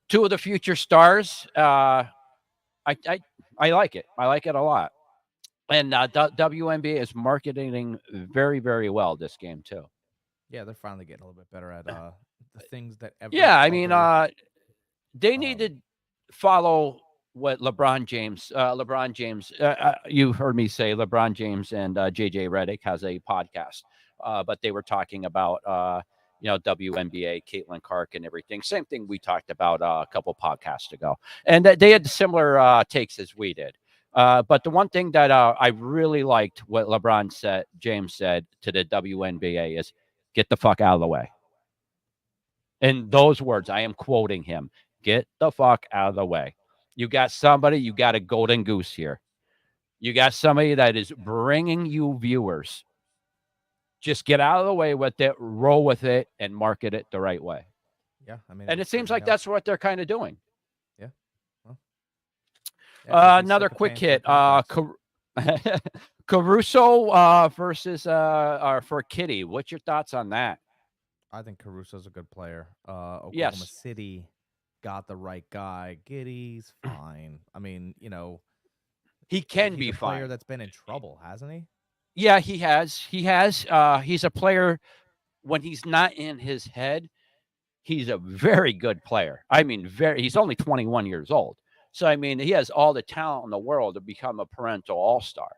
two of the future stars, I like it. I like it a lot. And WNBA is marketing very, very well this game too. Yeah, they're finally getting a little bit better at the things that every I mean, they need to follow what LeBron James, you heard me say LeBron James and JJ Redick has a podcast, but they were talking about, WNBA, Caitlin Clark and everything. Same thing we talked about a couple podcasts ago. And they had similar takes as we did. But the one thing that I really liked what James said to the WNBA is, get the fuck out of the way. In those words, I am quoting him. Get the fuck out of the way. You got a golden goose here. You got somebody that is bringing you viewers. Just get out of the way with it, roll with it, and market it the right way. Yeah, I mean, and it seems like that's what they're kind of doing. Yeah. Well, another quick hit. Caruso versus for Kitty. What's your thoughts on that? I think Caruso's a good player. Oklahoma City got the right guy. Giddy's fine. I mean, he can be fine. Player that's been in trouble, hasn't he? Yeah, he has. He's a player when he's not in his head. He's a very good player. I mean, he's only 21 years old. So, I mean, he has all the talent in the world to become a parental all-star.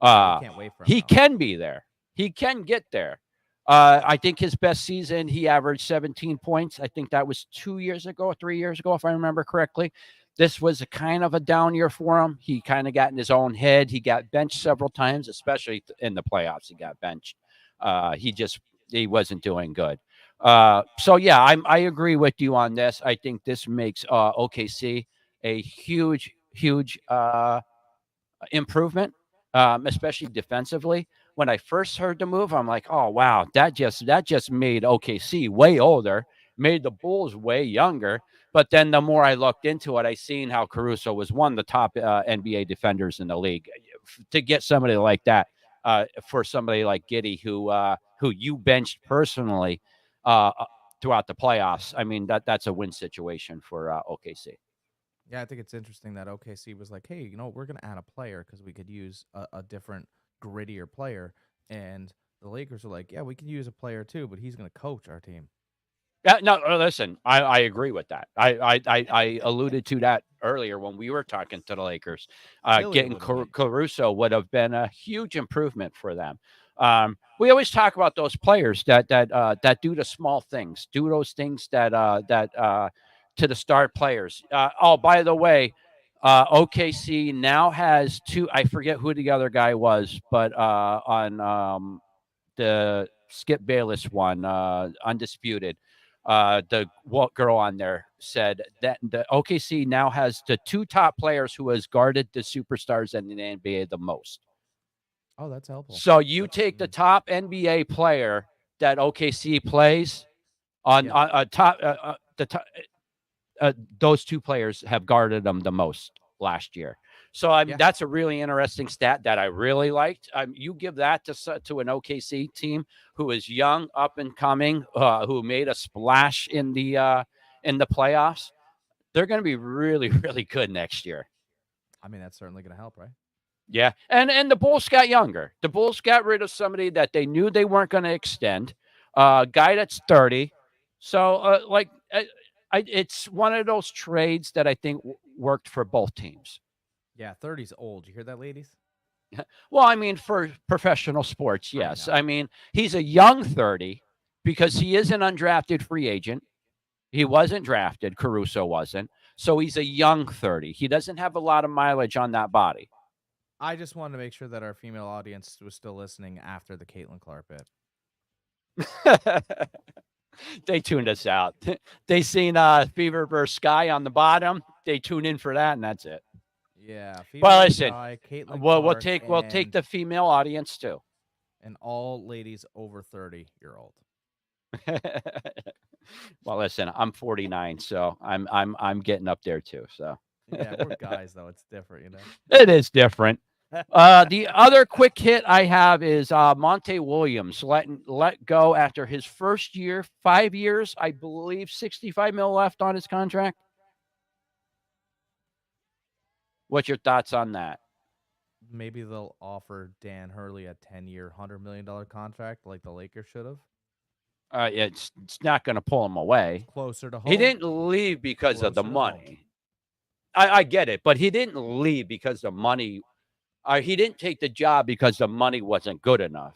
Can't wait for him. He can be there. He can get there. I think his best season, he averaged 17 points. I think that was 3 years ago, if I remember correctly. This was a kind of a down year for him. He kind of got in his own head. He got benched several times, especially in the playoffs. He got benched. He wasn't doing good. So yeah, I agree with you on this. I think this makes OKC a huge improvement, especially defensively. When I first heard the move, I'm like, oh wow, that just made OKC way older, made the Bulls way younger. But then the more I looked into it, I seen how Caruso was one of the top NBA defenders in the league. To get somebody like that, for somebody like Giddey, who you benched personally throughout the playoffs, I mean that's a win situation for OKC. Yeah, I think it's interesting that OKC was like, hey, we're going to add a player because we could use a different, grittier player. And the Lakers are like, yeah, we can use a player too, but he's going to coach our team. No, listen, I agree with that. I alluded to that earlier when we were talking to the Lakers. Billy Getting alluded to it. Caruso would have been a huge improvement for them. We always talk about those players that do the small things, do those things that to the star players. Oh, by the way, OKC now has two. I forget who the other guy was, but on the Skip Bayless one, Undisputed. The girl on there said that the OKC now has the two top players who has guarded the superstars in the NBA the most. Oh, that's helpful. So you That's, take the top NBA player that OKC plays on, Yeah. top, the top, those two players have guarded them the most last year. So I mean, Yeah. that's a really interesting stat that I really liked. You give that to an OKC team who is young, up and coming, who made a splash in the playoffs. They're going to be really, really good next year. I mean, that's certainly going to help, right? Yeah, and the Bulls got younger. The Bulls got rid of somebody that they knew they weren't going to extend. Guy that's 30. So it's one of those trades that I think worked for both teams. Yeah, 30's old. You hear that, ladies? Well, I mean, for professional sports, yes. know. I mean, he's a young 30 because he is an undrafted free agent. He wasn't drafted. Caruso wasn't. So he's a young 30. He doesn't have a lot of mileage on that body. I just wanted to make sure that our female audience was still listening after the Caitlin Clark bit. They tuned us out. They seen Fever vs. Sky on the bottom. They tune in for that, and that's it. Yeah. Well, listen. Caitlin Well, we'll Clark take the female audience too. and all ladies over 30-year-old. Well, listen, I'm 49, so I'm getting up there too. So Yeah, we're guys though. It's different, you know. it is different. The other quick hit I have is Monty Williams let go after his first year, 5 years, I believe, 65 mil left on his contract. What's your thoughts on that? Maybe they'll offer Dan Hurley a 10-year, $100 million contract like the Lakers should have. It's not going to pull him away. Closer to home. He didn't leave because of the Closer to money. I get it, but he didn't leave because the money. He didn't take the job because the money wasn't good enough.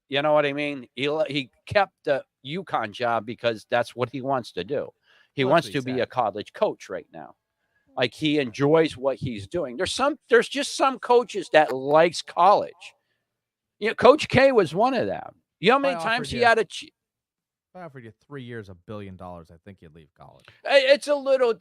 You know what I mean? He kept the UConn job because that's what he wants to do. He Well, that's wants what to he be said. a college coach right now. Like he enjoys what he's doing. There's just some coaches that likes college. You know, Coach K was one of them. You know how many I times offered he you- had a. If I offered you 3 years, $1 billion, I think you'd leave college. It's a little.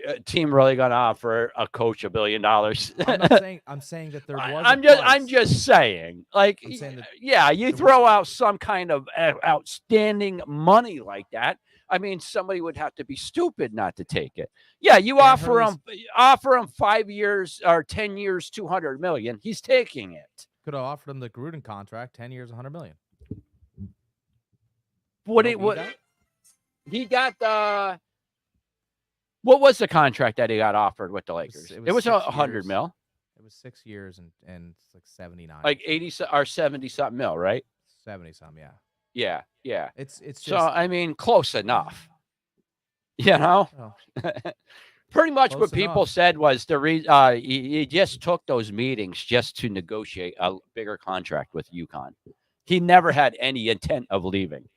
A team really going to offer a coach $1 billion? I'm not saying. I'm saying that there was. I'm just saying. Like, I'm saying that yeah, you there throw out some kind of outstanding money like that. I mean, somebody would have to be stupid not to take it. Yeah, you Dan offer him 5 years or 10 years, 200 million. He's taking it. could have offered him the Gruden contract, 10 years, $100 million. What he got the. What was the contract that he got offered with the Lakers? It was 100 mil. It was 6 years and it's like 79. Like 80 or 70 something mil, right? 70 some, yeah. Yeah. It's just So I mean, close enough. You know, well, pretty much Close what people enough. said was the reason he just took those meetings just to negotiate a bigger contract with UConn. He never had any intent of leaving.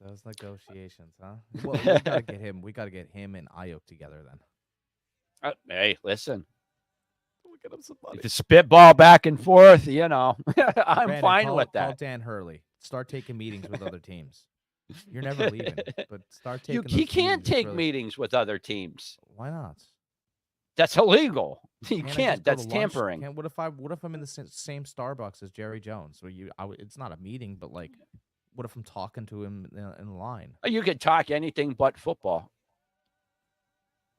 those negotiations, huh? Well, we gotta get him. We gotta get him and Aiyuk together then. Hey, listen, Look at him some money. the spitball back and forth. You know, I'm Brandon, fine call with Call that. Dan Hurley. Start taking meetings with other teams. You're never leaving, but start taking. He those can't meetings. It's take really- meetings with other teams. Why not? That's illegal. You Can't I can't. just go That's to lunch? tampering. What if I'm in the same Starbucks as Jerry Jones? So it's not a meeting, but like, what if I'm talking to him in line? You could talk anything but football.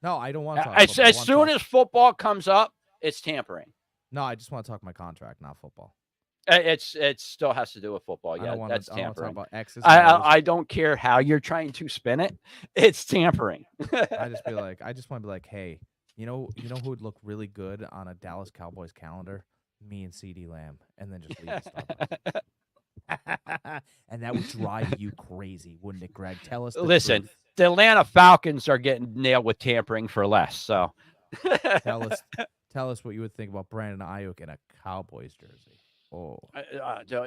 No, I don't want to talk. As football. I wanna soon talk- as football comes up, it's tampering. no, I just want to talk my contract, not football. It still has to do with football. I Yeah, don't want that's to talk tampering. about X's. and O's. I don't care how you're trying to spin it. It's tampering. I just want to be like, hey, you know who would look really good on a Dallas Cowboys calendar? Me and CD Lamb, and then just leave the Starbucks. And that would drive you crazy, wouldn't it, Greg? Tell us the Listen, truth. the Atlanta Falcons are getting nailed with tampering for less. So Tell us, tell us what you would think about Brandon Aiyuk in a Cowboys jersey. Oh,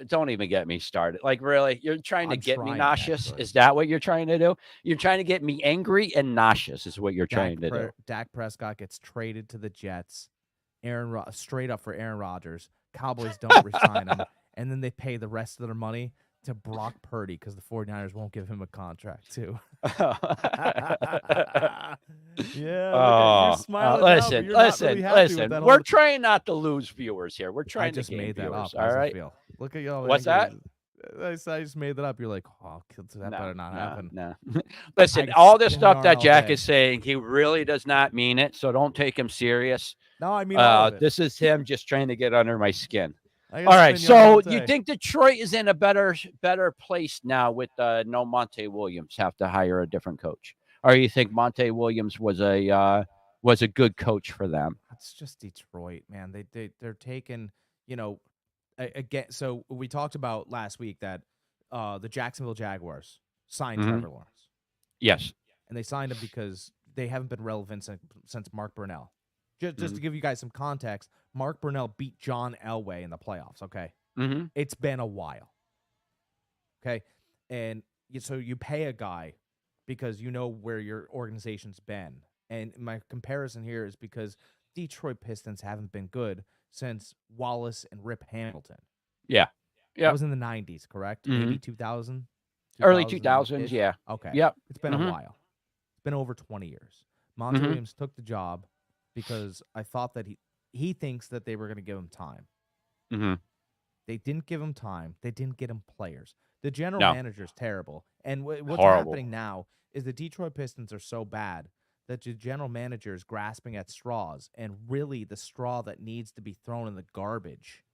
don't even get me started. Like, really, you're trying to I'm get me trying, nauseous? actually. Is that what you're trying to do? You're trying to get me angry and nauseous is what you're trying to do. Dak Prescott gets traded to the Jets. Straight up for Aaron Rodgers. Cowboys don't resign him, and then they pay the rest of their money to Brock Purdy because the 49ers won't give him a contract too. Yeah, look at you're smiling now, but listen, you're not really happy with that We're whole- trying not to lose viewers here. We're I trying to just gain made that viewers. up. All How's right. it feel? Look at y'all. What's that? I just made that up. You're like, oh, that better not happen. No. Listen, I all this spin stuff yarn that all Jack day. is saying, he really does not mean it. So don't take him serious. No, I mean all of it. This is him just trying to get under my skin. I All right. spin yarn all So you day. think Detroit is in a better place now with no Monty Williams have to hire a different coach? Or you think Monty Williams was a good coach for them? It's just Detroit, man. They're taking, again. So we talked about last week that the Jacksonville Jaguars signed Trevor Lawrence. Yes. And they signed him because they haven't been relevant since Mark Brunell. Just to give you guys some context, Mark Brunell beat John Elway in the playoffs, okay? Mm-hmm. It's been a while, okay? And so you pay a guy because you know where your organization's been. And my comparison here is because Detroit Pistons haven't been good since Wallace and Rip Hamilton. Yeah. That was in the 90s, correct? Maybe 2000? Early 2000s, yeah. Okay. Yep. It's been a while. It's been over 20 years. Monty Williams took the job because I thought that he thinks that they were going to give him time. Mm-hmm. They didn't give him time. They didn't get him players. The general manager is terrible. And what's happening now is the Detroit Pistons are so bad that the general manager is grasping at straws. And really the straw that needs to be thrown in the garbage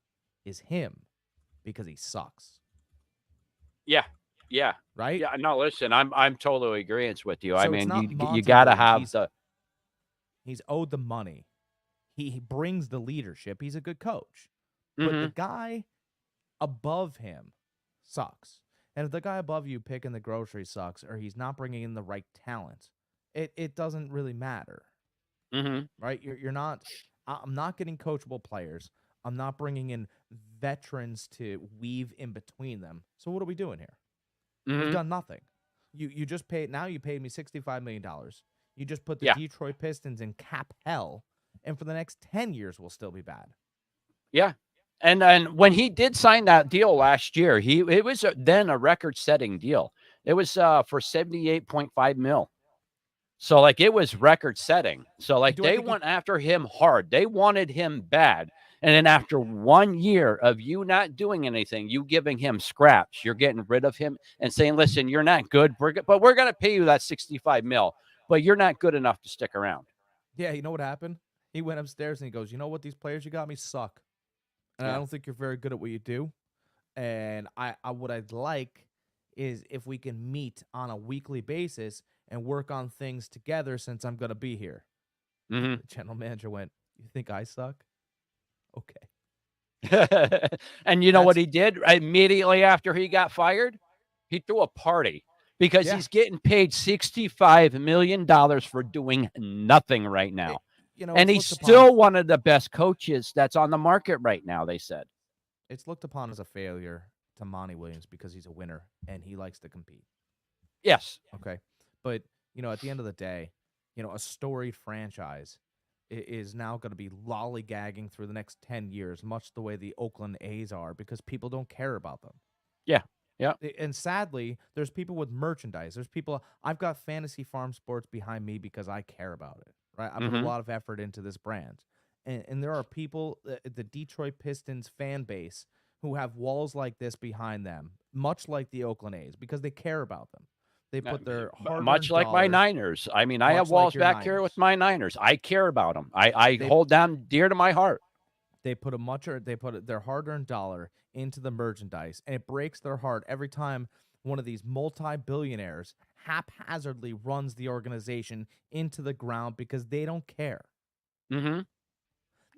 is him because he sucks. Yeah. Yeah. Right? Yeah. No, listen, I'm totally agreeing with you. So I it's mean, not you Monty got to Williams. have He's owed the money. He brings the leadership. He's a good coach. But the guy above him sucks. And if the guy above you picking the groceries sucks or he's not bringing in the right talent, it doesn't really matter. Right? You're not – I'm not getting coachable players. I'm not bringing in veterans to weave in between them. So what are we doing here? We've done nothing. You just paid – now you paid me $65 million. You just put the Detroit Pistons in cap hell, and for the next 10 years, we'll still be bad. Yeah. And when he did sign that deal last year, it was then a record-setting deal. It was for $78.5 million. So, like, it was record-setting. So, like, they went after him hard. They wanted him bad. And then after 1 year of you not doing anything, you giving him scraps, you're getting rid of him and saying, listen, you're not good, but we're going to pay you that $65 million. But you're not good enough to stick around. Yeah, you know what happened? He went upstairs and he goes, you know what? These players you got me suck. And I don't think you're very good at what you do. And I what I'd like is if we can meet on a weekly basis and work on things together since I'm going to be here. The general manager went, you think I suck? Okay. And you know what he did immediately after he got fired? He threw a party. Because he's getting paid $65 million for doing nothing right now. And he's still one of the best coaches that's on the market right now, they said. It's looked upon as a failure to Monty Williams because he's a winner and he likes to compete. Yes. Okay. But, at the end of the day, a storied franchise is now going to be lollygagging through the next 10 years, much the way the Oakland A's are, because people don't care about them. Yeah. Yeah. And sadly, there's people with merchandise. There's people. I've got Fantasy Farm Sports behind me because I care about it. Right. I put a lot of effort into this brand. And there are people, the Detroit Pistons fan base, who have walls like this behind them, much like the Oakland A's, because they care about them. They put their hard-earned much like my Niners. I mean, I have walls back here with my Niners. I care about them. I hold them dear to my heart. They put their hard-earned dollar into the merchandise, and it breaks their heart every time one of these multi-billionaires haphazardly runs the organization into the ground because they don't care. Yeah.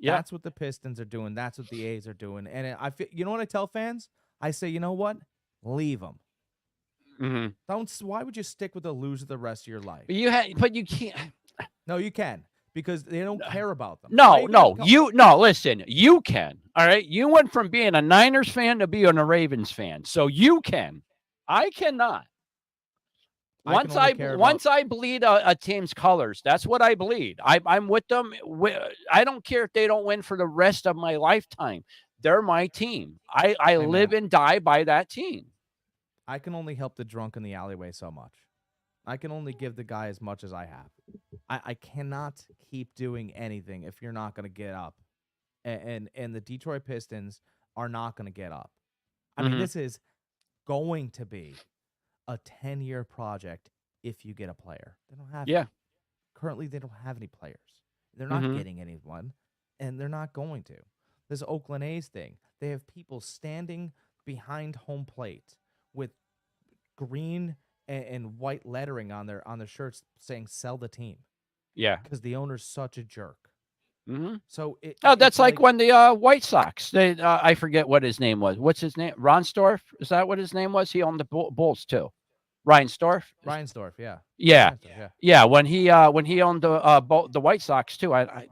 That's what the Pistons are doing. That's what the A's are doing. And I feel, you know what I tell fans? I say, you know what? Leave them. Mm-hmm. Why would you stick with the loser the rest of your life? But you can't. No, you can, because they don't care about them. No, listen, you can. All right. You went from being a Niners fan to being a Ravens fan. So you can. I cannot. Once I bleed a team's colors, that's what I bleed. I'm with them. I don't care if they don't win for the rest of my lifetime. They're my team. I live and die by that team. I can only help the drunk in the alleyway so much. I can only give the guy as much as I have. I cannot keep doing anything if you're not going to get up. And the Detroit Pistons are not going to get up. I mean, this is going to be a 10-year project if you get a player. They don't have any. Currently, they don't have any players. They're not getting anyone, and they're not going to. This Oakland A's thing, they have people standing behind home plate with green and white lettering on their shirts saying "Sell the team." Yeah, because the owner's such a jerk. So that's like when the White Sox. They I forget what his name was. What's his name? Ronsdorf? Is that what his name was? He owned the Bulls too. Reinsdorf? Reinsdorf, yeah. Yeah. When he owned the White Sox too. I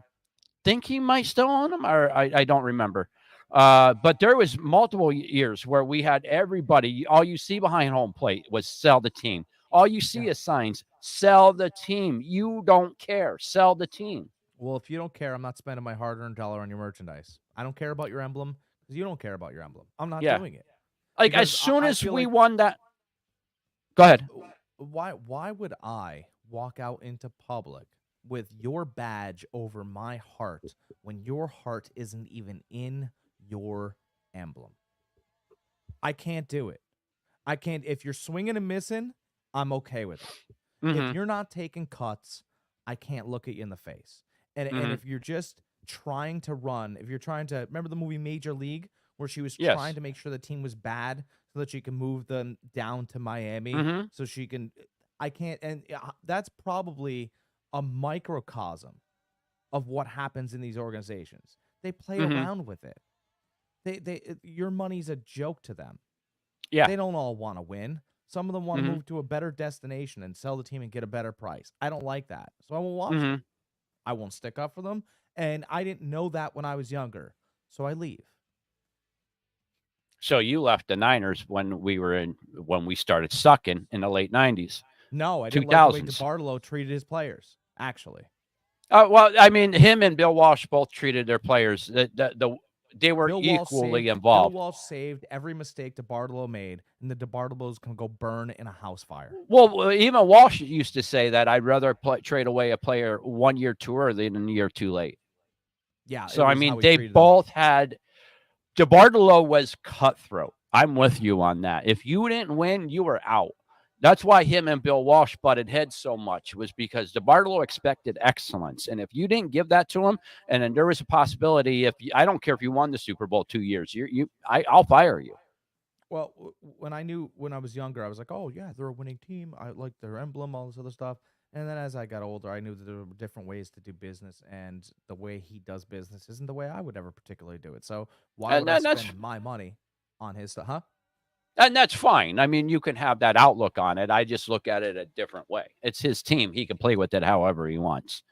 think he might still own them, or I don't remember. But there was multiple years where we had everybody. All you see behind home plate was "Sell the team." All you see is signs, "Sell the team." You don't care. Sell the team. Well, if you don't care, I'm not spending my hard-earned dollar on your merchandise. I don't care about your emblem because you don't care about your emblem. I'm not doing it. Like, as soon as we won that. Go ahead. Why would I walk out into public with your badge over my heart when your heart isn't even in your emblem? I can't do it. I can't. If you're swinging and missing, I'm okay with it. If you're not taking cuts, I can't look at you in the face. And if you're just trying to run, if you're trying to remember the movie Major League, where she was trying to make sure the team was bad so that she can move them down to Miami so she can. I can't. And that's probably a microcosm of what happens in these organizations. They play around with it. Your money's a joke to them. Yeah. They don't all want to win. Some of them want to move to a better destination and sell the team and get a better price. I don't like that. So I won't watch them. I won't stick up for them. And I didn't know that when I was younger. So I leave. So you left the Niners when we started sucking in the late 90s. No, I didn't like the way DeBartolo treated his players, actually. Well, I mean, him and Bill Walsh both treated their players. They were equally involved. Bill Walsh saved every mistake DeBartolo made, and the DeBartolos can go burn in a house fire. Well, even Walsh used to say that I'd rather trade away a player 1 year too early than a year too late. Yeah. So, I mean, they both had – DeBartolo was cutthroat. I'm with you on that. If you didn't win, you were out. That's why him and Bill Walsh butted heads so much, was because DeBartolo expected excellence. And if you didn't give that to him, and then there was a possibility, I don't care if you won the Super Bowl 2 years, I'll fire you. Well, when I was younger, I was like, oh, yeah, they're a winning team. I like their emblem, all this other stuff. And then as I got older, I knew that there were different ways to do business, and the way he does business isn't the way I would ever particularly do it. So why would I spend my money on his stuff? Huh? And that's fine. I mean, you can have that outlook on it. I just look at it a different way. It's his team. He can play with it however he wants.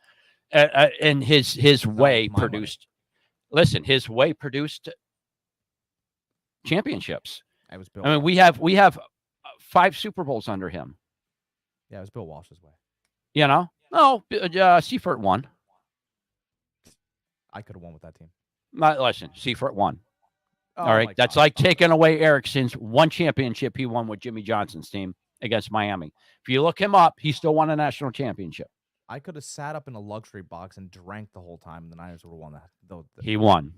And his way produced. Listen, his way produced championships. I mean, we have 5 Super Bowls under him. Yeah, it was Bill Walsh's way. You know? No, Seifert won. I could have won with that team. Listen, Seifert won. Oh, all right. That's like taking away Erickson's one championship he won with Jimmy Johnson's team against Miami. If you look him up, he still won a national championship. I could have sat up in a luxury box and drank the whole time, and the Niners would have won that. He won.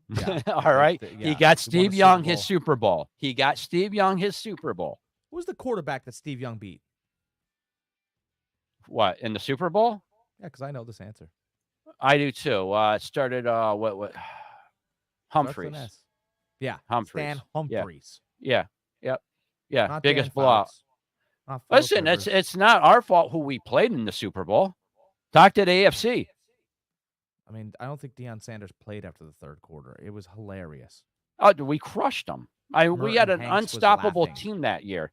Yeah. All right. He got Steve Young his Super Bowl. He got Steve Young his Super Bowl. Who was the quarterback that Steve Young beat? What, in the Super Bowl? Yeah, because I know this answer. I do too. It started what? Humphreys. Yeah, Humphreys. Stan Humphreys. Yeah. Not biggest Dan blowout. Listen, it's not our fault who we played in the Super Bowl. Talk to the AFC. I mean, I don't think Deion Sanders played after the third quarter. It was hilarious. Oh, we crushed them. We had an Hanks was unstoppable laughing. team that year.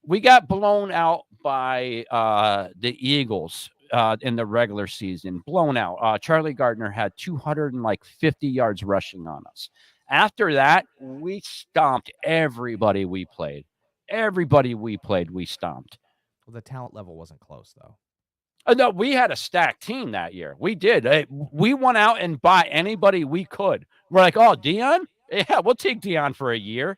We got blown out by the Eagles in the regular season. Blown out. Charlie Gardner had 250 yards rushing on us. After that, we stomped everybody we played. Everybody we played, we stomped. Well, the talent level wasn't close, though. No, we had a stacked team that year. We did. We went out and bought anybody we could. We're like, oh, Dion? Yeah, we'll take Dion for a year.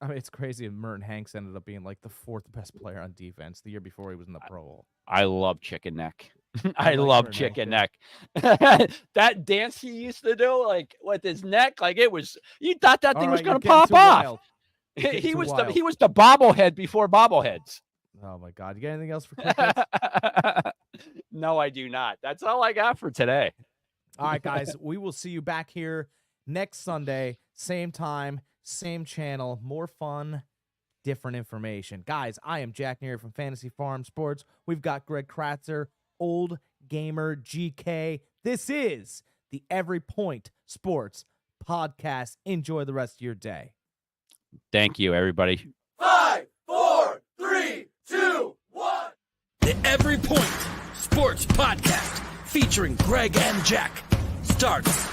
I mean, it's crazy. Merton Hanks ended up being like the 4th best player on defense the year before he was in the Pro Bowl. I love Chicken Neck. I I like love Merton Chicken Hanks, Neck. That dance he used to do, like with his neck, like it was. You thought that All thing right, was going you're to getting pop too off. wild. You're getting He too was wild. he was the bobblehead before bobbleheads. Oh my God! You got anything else for cricket? No, I do not. That's all I got for today. All right, guys. We will see you back here next Sunday, same time, same channel. More fun, different information. Guys, I am Jack Neary from Fantasy Farm Sports. We've got Greg Kratzer, Old Gamer GK. This is the Every Point Sports Podcast. Enjoy the rest of your day. Thank you, everybody. 5, 4, 3, 2, 1. The Every Point Sports Podcast featuring Greg and Jack starts